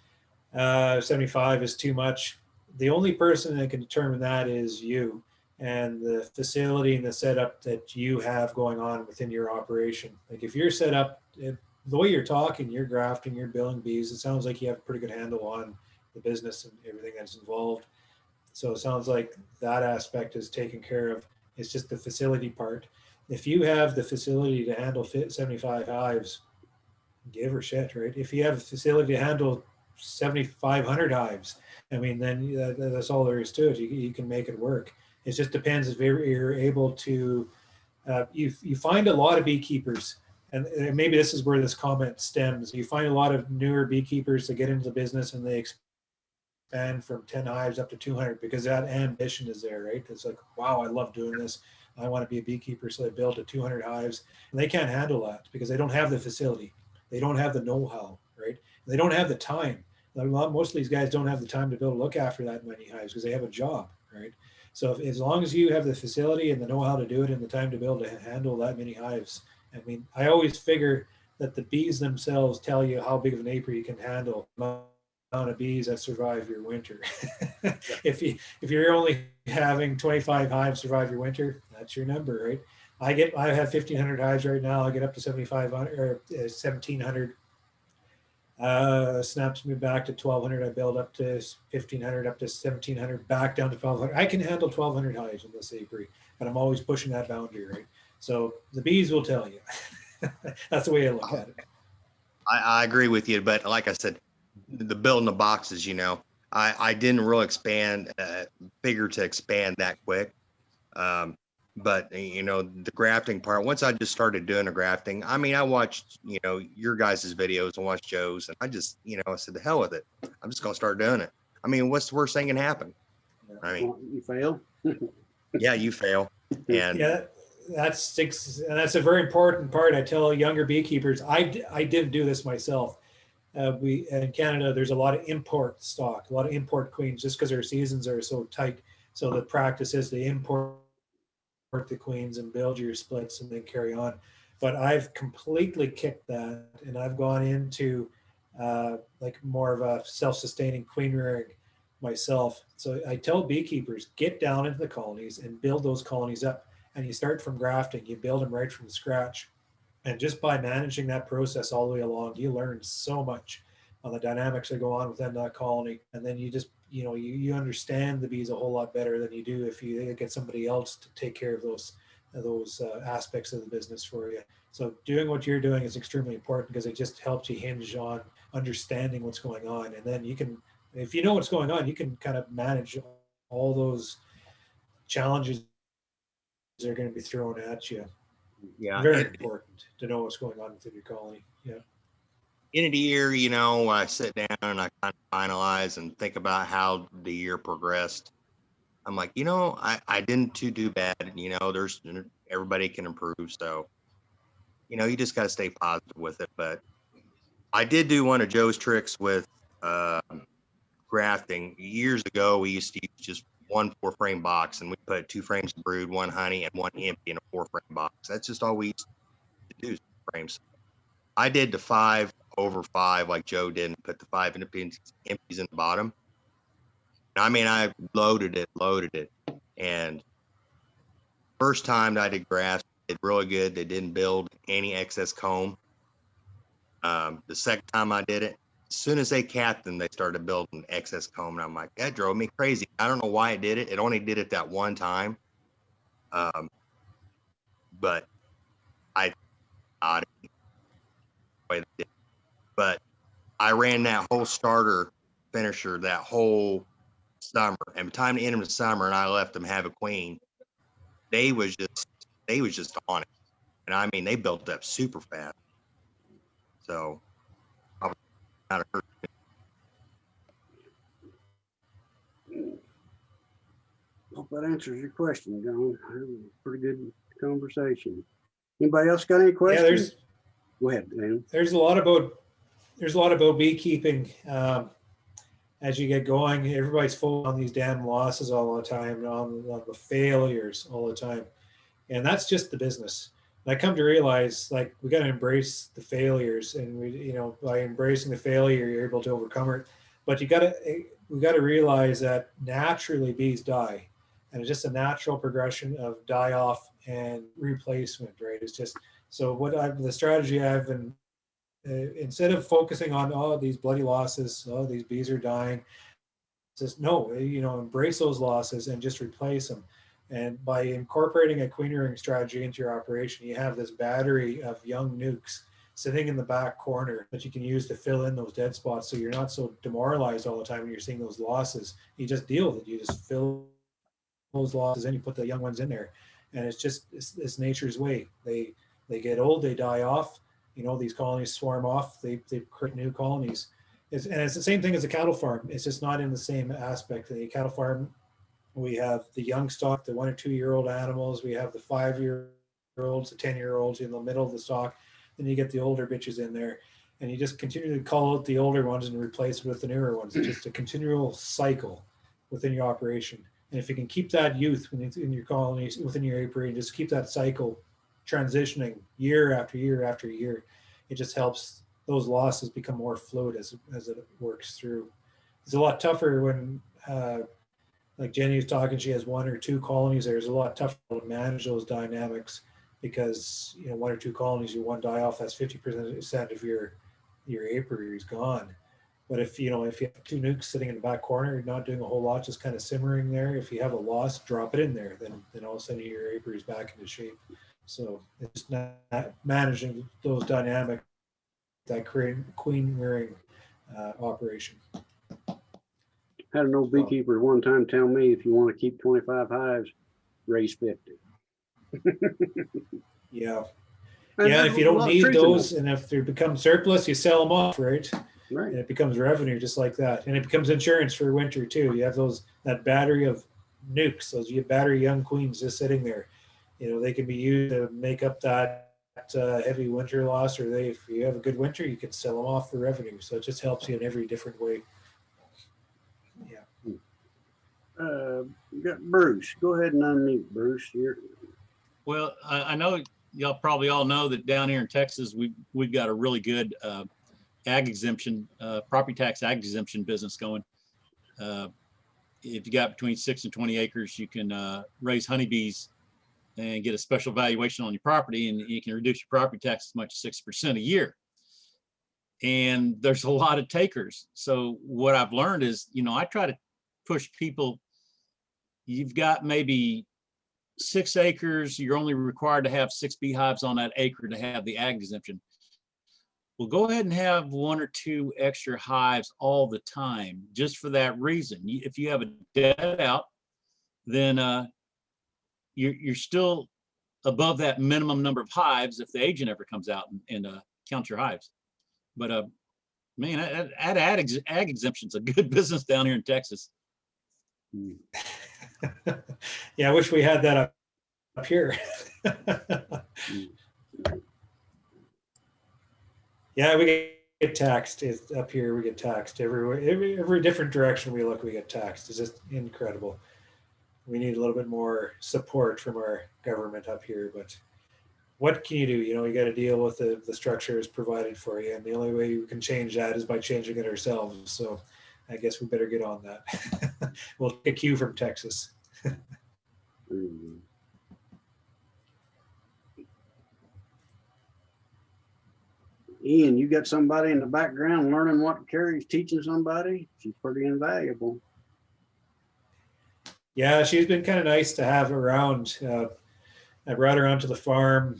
75 is too much. The only person that can determine that is you. and the facility and the setup that you have going on within your operation. Like if you're set up, the way you're talking, you're grafting, you're billing bees, it sounds like you have a pretty good handle on the business and everything that's involved. So it sounds like that aspect is taken care of. It's just the facility part. If you have the facility to handle 75 hives, give her shit, right? If you have a facility to handle 7,500 hives, I mean, then that's all there is to it. You can make it work. It just depends if you're able to, you find a lot of beekeepers, and maybe this is where this comment stems. You find a lot of newer beekeepers that get into the business and they expand from 10 hives up to 200 because that ambition is there, right? It's like, wow, I love doing this. I want to be a beekeeper. So they build to 200 hives, and they can't handle that because they don't have the facility. They don't have the know-how, right? They don't have the time. Most of these guys don't have the time to be able to look after that many hives because they have a job, right? So as long as you have the facility and the know-how to do it and the time to be able to handle that many hives, I mean, I always figure that the bees themselves tell you how big of an apiary you can handle. The amount of bees that survive your winter. If you're only having 25 hives survive your winter, that's your number, right? I have 1,500 hives right now. I get up to 7,500 or 1,700. Snaps me back to 1,200. I build up to 1,500, up to 1,700, back down to 1,200. I can handle 1,200 hives in this apiary, but I'm always pushing that boundary, right? So the bees will tell you. That's the way I look at it. I agree with you, but like I said, the building the boxes, I didn't really figure to expand that quick. But the grafting part, once I just started doing the grafting, I mean, I watched, your guys' videos and watched Joe's, and I just, I said, the hell with it. I'm just going to start doing it. I mean, what's the worst thing can happen? I mean, You fail. yeah, you fail. And yeah, that's a very important part. I tell younger beekeepers, I didn't do this myself. We in Canada, there's a lot of import stock, a lot of import queens, just because our seasons are so tight. So the practice is to import the queens and build your splits and then carry on. But I've completely kicked that, and I've gone into like more of a self-sustaining queen rearing myself. So I tell beekeepers, get down into the colonies and build those colonies up. And you start from grafting, you build them right from scratch. And just by managing that process all the way along, you learn so much on the dynamics that go on within that colony. And then you just, you understand the bees a whole lot better than you do if you get somebody else to take care of those aspects of the business for you. So doing what you're doing is extremely important because it just helps you hinge on understanding what's going on. And then you can, if you know what's going on, you can kind of manage all those challenges that are going to be thrown at you. yeah, Very important to know what's going on within your colony. Yeah. end of the year, I sit down and I kind of finalize and think about how the year progressed. I'm like, I didn't do bad. There's everybody can improve. So, you just got to stay positive with it. But I did do one of Joe's tricks with grafting. Years ago, we used to use just one 4-frame box, and we put 2 frames of brood, 1 honey, and 1 empty in a 4-frame box. That's just all we used to do, frames. I did the 5/5 like Joe did and put the 5 empties in the bottom. I mean, I loaded it. And first time that I did grass, it did really good. They didn't build any excess comb. The second time I did it, as soon as they capped them, they started building excess comb. And I'm like, that drove me crazy. I don't know why it did it. It only did it that one time. But I thought it. But I ran that whole starter finisher that whole summer. And by the time the end of the summer and I let them have a queen, they was just on it. And I mean, they built up super fast. So I was kind of hurt. Hope that answers your question, John. Pretty good conversation. Anybody else got any questions? Go ahead, Dan. There's a lot about beekeeping. As you get going, everybody's full on these damn losses all the time, on the failures all the time. And that's just the business. And I come to realize, like, we got to embrace the failures, and by embracing the failure, you're able to overcome it. But we got to realize that naturally bees die. and it's just a natural progression of die off and replacement, right? It's just, so the strategy I've been, instead of focusing on, oh, these bloody losses, oh, these bees are dying, just no, embrace those losses and just replace them. And by incorporating a queen rearing strategy into your operation, you have this battery of young nukes sitting in the back corner that you can use to fill in those dead spots, so you're not so demoralized all the time when you're seeing those losses. You just deal with it. You just fill those losses and you put the young ones in there. And it's nature's way. They get old, they die off. These colonies swarm off, they create new colonies. And it's the same thing as a cattle farm. It's just not in the same aspect. The cattle farm, we have the young stock, the 1 or 2 year old animals. We have the 5-year-olds, the 10-year-olds in the middle of the stock. Then you get the older bitches in there, and you just continue to call out the older ones and replace it with the newer ones. It's just a continual cycle within your operation. And if you can keep that youth in your colonies, within your apiary, and just keep that cycle transitioning year after year after year, it just helps those losses become more fluid as it works through. It's a lot tougher when, like Jenny was talking, she has 1 or 2 colonies there. It's a lot tougher to manage those dynamics because 1 or 2 colonies, you one die off, that's 50% of your apiary is gone. But if you have 2 nukes sitting in the back corner, you're not doing a whole lot, just kind of simmering there. If you have a loss, drop it in there. Then all of a sudden your apiary is back into shape. So it's not managing those dynamics that create queen rearing operation. Had an old beekeeper one time tell me, if you want to keep 25 hives, raise 50. Yeah. And Yeah, there's if you a don't lot of need truth in those, and if they become surplus, you sell them off, right? Right. And it becomes revenue just like that. And it becomes insurance for winter too. You have that battery of nukes, those battery young queens just sitting there. They can be used to make up that heavy winter loss, or if you have a good winter, you can sell them off for revenue. So it just helps you in every different way. Yeah. We got Bruce. Go ahead and unmute, Bruce. Well, I know y'all probably all know that down here in Texas, we've got a really good ag exemption, property tax ag exemption business going. If you got between 6 and 20 acres, you can raise honeybees and get a special valuation on your property, and you can reduce your property tax as much as 6% a year. And there's a lot of takers. So what I've learned is, I try to push people. You've got maybe 6 acres, you're only required to have 6 beehives on that acre to have the ag exemption. Well, go ahead and have 1 or 2 extra hives all the time, just for that reason. If you have a dead out, then you're still above that minimum number of hives if the agent ever comes out and counts your hives. But man, ag exemption's a good business down here in Texas. Yeah, I wish we had that up here. Yeah, we get taxed up here. We get taxed everywhere. Every different direction we look, we get taxed. It's just incredible. We need a little bit more support from our government up here, but what can you do? You got to deal with the structures provided for you, and the only way you can change that is by changing it ourselves. So I guess we better get on that. We'll take a cue from Texas. Ian, you got somebody in the background learning what Carrie's teaching somebody? She's pretty invaluable. Yeah, she's been kind of nice to have around. I brought her onto the farm.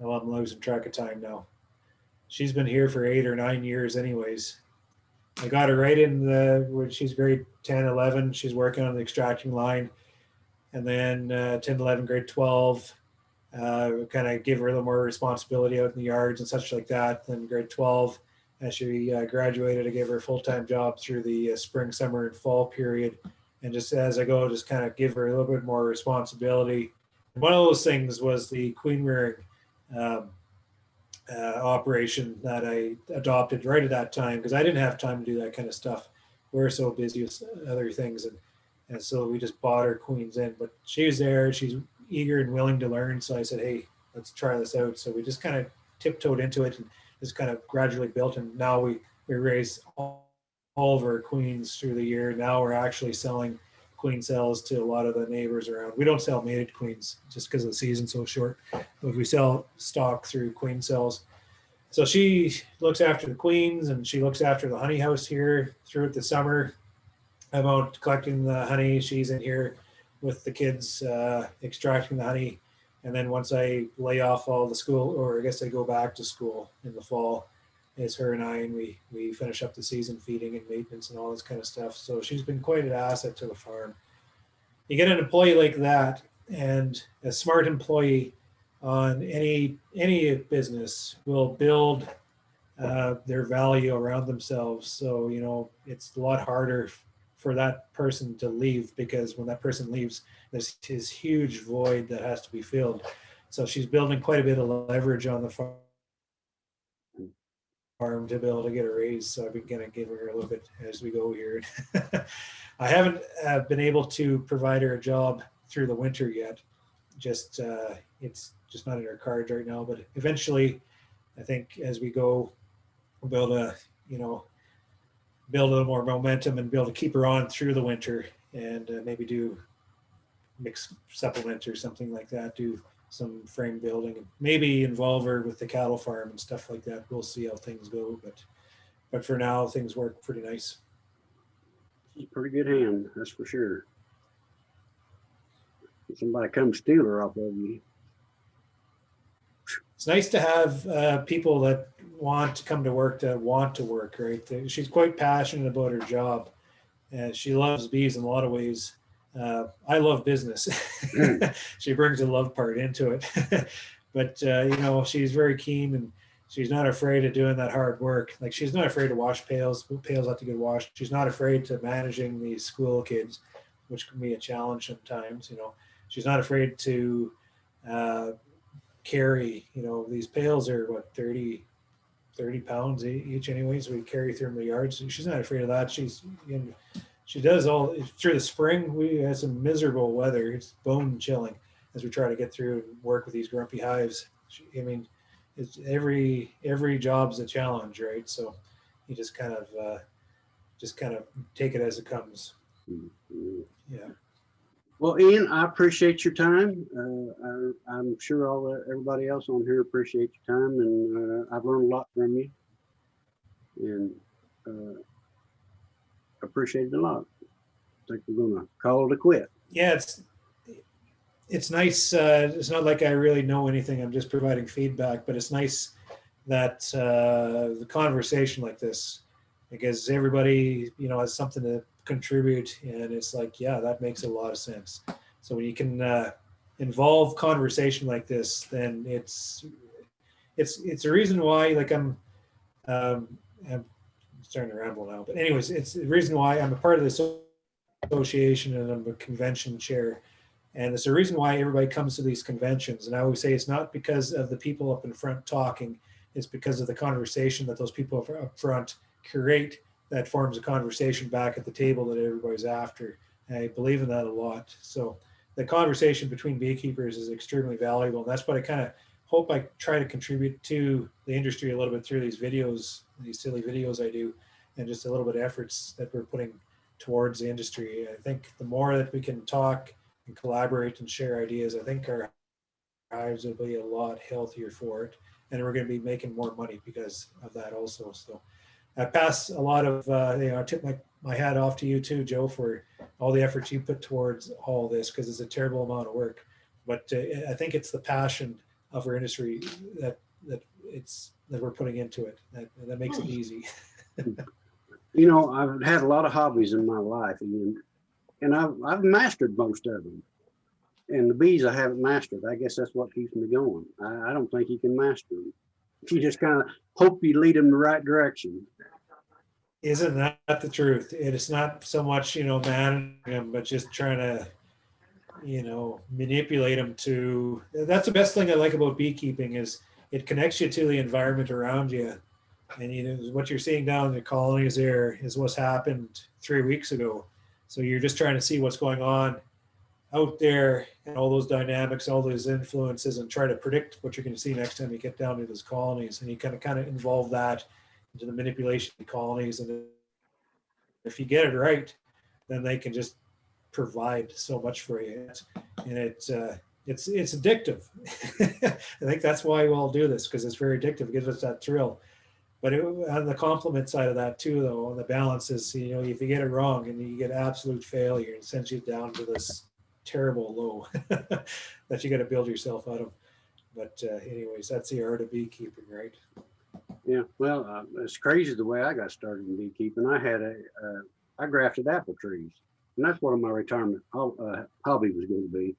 Oh, I'm losing track of time now. She's been here for 8 or 9 years anyways. I got her right in when she's grade 10, 11. She's working on the extracting line. And then 10, 11, grade 12, kind of give her a little more responsibility out in the yards and such like that. Then grade 12, as she graduated, I gave her a full-time job through the spring, summer, and fall period. And just as I go, just kind of give her a little bit more responsibility. And one of those things was the queen rearing operation that I adopted right at that time, because I didn't have time to do that kind of stuff. We're so busy with other things. And so we just bought her queens in, but she was there. She's eager and willing to learn. So I said, hey, let's try this out. So we just kind of tiptoed into it and just kind of gradually built. And now we raise all of our queens through the year. Now we're actually selling queen cells to a lot of the neighbors around. We don't sell mated queens just because the season's so short, but we sell stock through queen cells. So she looks after the queens and she looks after the honey house here throughout the summer. I'm out collecting the honey. She's in here with the kids extracting the honey. And then once I lay off all the school, or I guess I go back to school in the fall, it's her and I, and we finish up the season feeding and maintenance and all this kind of stuff. So she's been quite an asset to the farm. You get an employee like that, and a smart employee on any business will build their value around themselves. So, you know, it's a lot harder for that person to leave, because when that person leaves, there's this huge void that has to be filled. So she's building quite a bit of leverage on the farm to be able to get a raise. So I've been kind of giving her a little bit as we go here. I haven't been able to provide her a job through the winter yet. Just it's just not in her cards right now. But eventually, I think as we go, we'll be able to, you know, build a little more momentum and be able to keep her on through the winter, and maybe do mixed supplement or something like that. Do some frame building and maybe involve her with the cattle farm and stuff like that. We'll see how things go, but for now things work pretty nice. She's a pretty good hand, that's for sure. If somebody comes steal her off of you. It's nice to have people that want to come to work, right? She's quite passionate about her job, and she loves bees in a lot of ways. I love business. She brings the love part into it. But you know, she's very keen, and she's not afraid of doing that hard work. Like, she's not afraid to wash pails. Pails have to get washed. She's not afraid to managing these school kids, which can be a challenge sometimes. You know, she's not afraid to carry. You know, these pails are what, 30 pounds each anyways. We carry through the yards. So she's not afraid of that. She's, you know, she does all through the spring. We had some miserable weather. It's bone chilling as we try to get through and work with these grumpy hives. I mean, it's every job's a challenge, right? So you just kind of take it as it comes. Yeah. Well, Ian, I appreciate your time. I'm sure everybody else on here appreciates your time, and I've learned a lot from you, and appreciate it a lot. I think we're gonna call it a quit. Yeah, it's nice. It's not like I really know anything. I'm just providing feedback, but it's nice that the conversation like this, because everybody, you know, has something to contribute, and it's like, yeah, that makes a lot of sense. So when you can involve conversation like this, then it's a reason why, like, I'm starting to ramble now, but anyways, it's the reason why I'm a part of this association, and I'm a convention chair. And it's the reason why everybody comes to these conventions. And I always say it's not because of the people up in front talking, it's because of the conversation that those people up front create that forms a conversation back at the table that everybody's after. And I believe in that a lot. So the conversation between beekeepers is extremely valuable. And that's what I kind of hope I try to contribute to the industry a little bit through these videos, these silly videos I do, and just a little bit of efforts that we're putting towards the industry. I think the more that we can talk and collaborate and share ideas, I think our lives will be a lot healthier for it, and we're going to be making more money because of that also. So I pass a lot of you know, I tip my hat off to you too, Joe, for all the efforts you put towards all this, because it's a terrible amount of work, but I think it's the passion of our industry that we're putting into it that makes it easy. You know, I've had a lot of hobbies in my life, and I've mastered most of them. And the bees I haven't mastered. I guess that's what keeps me going. I don't think you can master them. You just kind of hope you lead them the right direction. Isn't that the truth? It's not so much, you know, managing them, but just trying to, you know, manipulate them to. That's the best thing I like about beekeeping, is it connects you to the environment around you. And, you know, what you're seeing down in the colonies there is what's happened 3 weeks ago. So you're just trying to see what's going on out there, and all those dynamics, all those influences, and try to predict what you're going to see next time you get down to those colonies. And you kind of involve that into the manipulation of the colonies. And if you get it right, then they can just provide so much for you, and it's addictive. I think that's why we all do this, because it's very addictive. It gives us that thrill. But on the compliment side of that too, though, on the balance is, if you get it wrong and you get absolute failure, it sends you down to this terrible low that you got to build yourself out of. But anyways, that's the art of beekeeping, right? Yeah, well, it's crazy the way I got started in beekeeping. I grafted apple trees, and that's what my retirement hobby was going to be.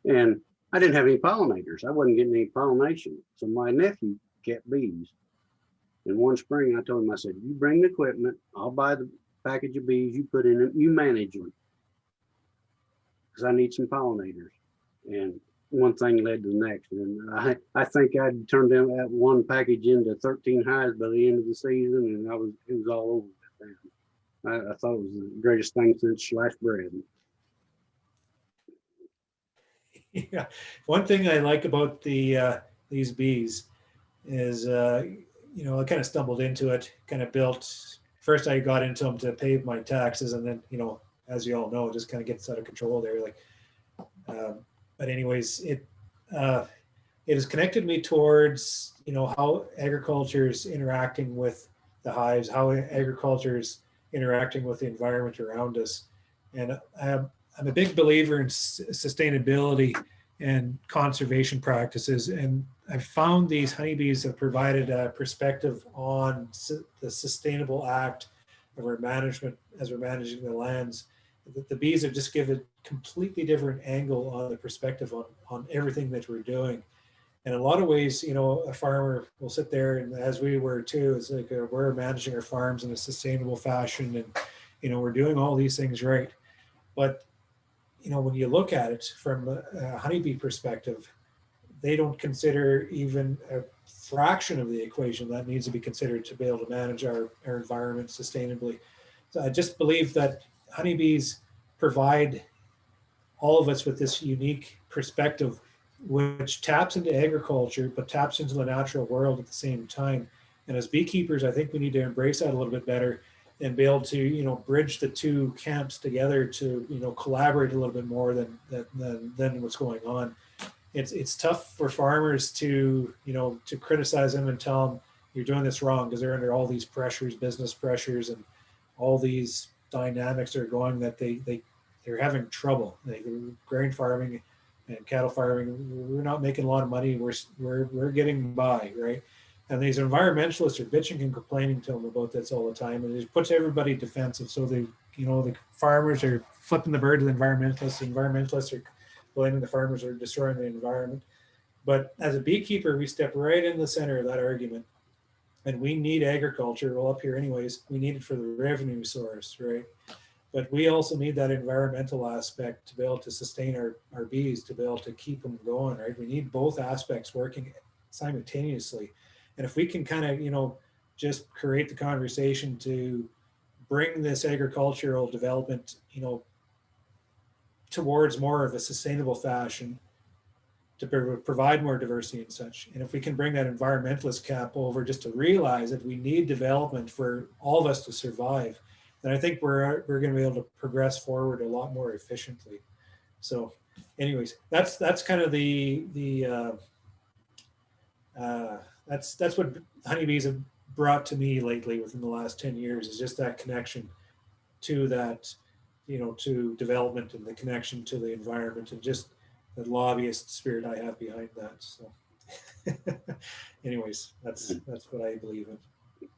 And I didn't have any pollinators. I wasn't getting any pollination. So my nephew kept bees. And one spring I told him, I said, you bring the equipment, I'll buy the package of bees, you put in it, you manage them. Because I need some pollinators. And one thing led to the next. And I think I'd turned that one package into 13 hives by the end of the season, and it was all over with them. I thought it was the greatest thing since sliced bread. Yeah, one thing I like about these bees is I kind of stumbled into it, kind of built. First, I got into them to pay my taxes, and then as you all know, it just kind of gets out of control there. But anyways, it has connected me towards how agriculture is interacting with the hives, how agriculture is interacting with the environment around us, and I'm a big believer in sustainability and conservation practices. And I've found these honeybees have provided a perspective on the sustainable act of our management as we're managing the lands. The bees have just given a completely different angle on the perspective on everything that we're doing. In a lot of ways, a farmer will sit there, and as we were too, it's like we're managing our farms in a sustainable fashion, and we're doing all these things right. But when you look at it from a honeybee perspective, they don't consider even a fraction of the equation that needs to be considered to be able to manage our environment sustainably. So I just believe that honeybees provide all of us with this unique perspective, which taps into agriculture, but taps into the natural world at the same time. And as beekeepers, I think we need to embrace that a little bit better and be able to, bridge the two camps together to, collaborate a little bit more than what's going on. It's tough for farmers to criticize them and tell them you're doing this wrong, because they're under all these pressures, business pressures, and all these dynamics are going that they're having trouble. Grain farming and cattle farming, we're not making a lot of money. We're getting by, right? And these environmentalists are bitching and complaining to them about this all the time, and it puts everybody defensive. So the farmers are flipping the bird to the environmentalists. The environmentalists are blaming the farmers are destroying the environment. But as a beekeeper, we step right in the center of that argument, and we need agriculture. Well, up here anyways, we need it for the revenue source, right? But we also need that environmental aspect to be able to sustain our bees, to be able to keep them going, right? We need both aspects working simultaneously. And if we can kind of, just create the conversation to bring this agricultural development, towards more of a sustainable fashion, to provide more diversity and such. And if we can bring that environmentalist cap over just to realize that we need development for all of us to survive, then I think we're going to be able to progress forward a lot more efficiently. So anyways, that's kind of that's what honeybees have brought to me lately within the last 10 years, is just that connection to that, to development, and the connection to the environment, and just the lobbyist spirit I have behind that. So anyways, that's what I believe in.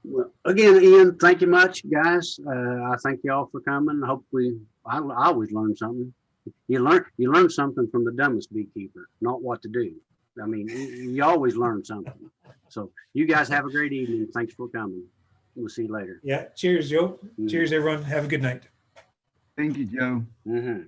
Well, again, Ian, thank you much, guys. I thank you all for coming. Hopefully, I always learn something. You learn something from the dumbest beekeeper, not what to do. I mean, you always learn something. So you guys have a great evening. Thanks for coming. We'll see you later. Yeah. Cheers, Joe. Mm-hmm. Cheers, everyone. Have a good night. Thank you, Joe. Mm-hmm.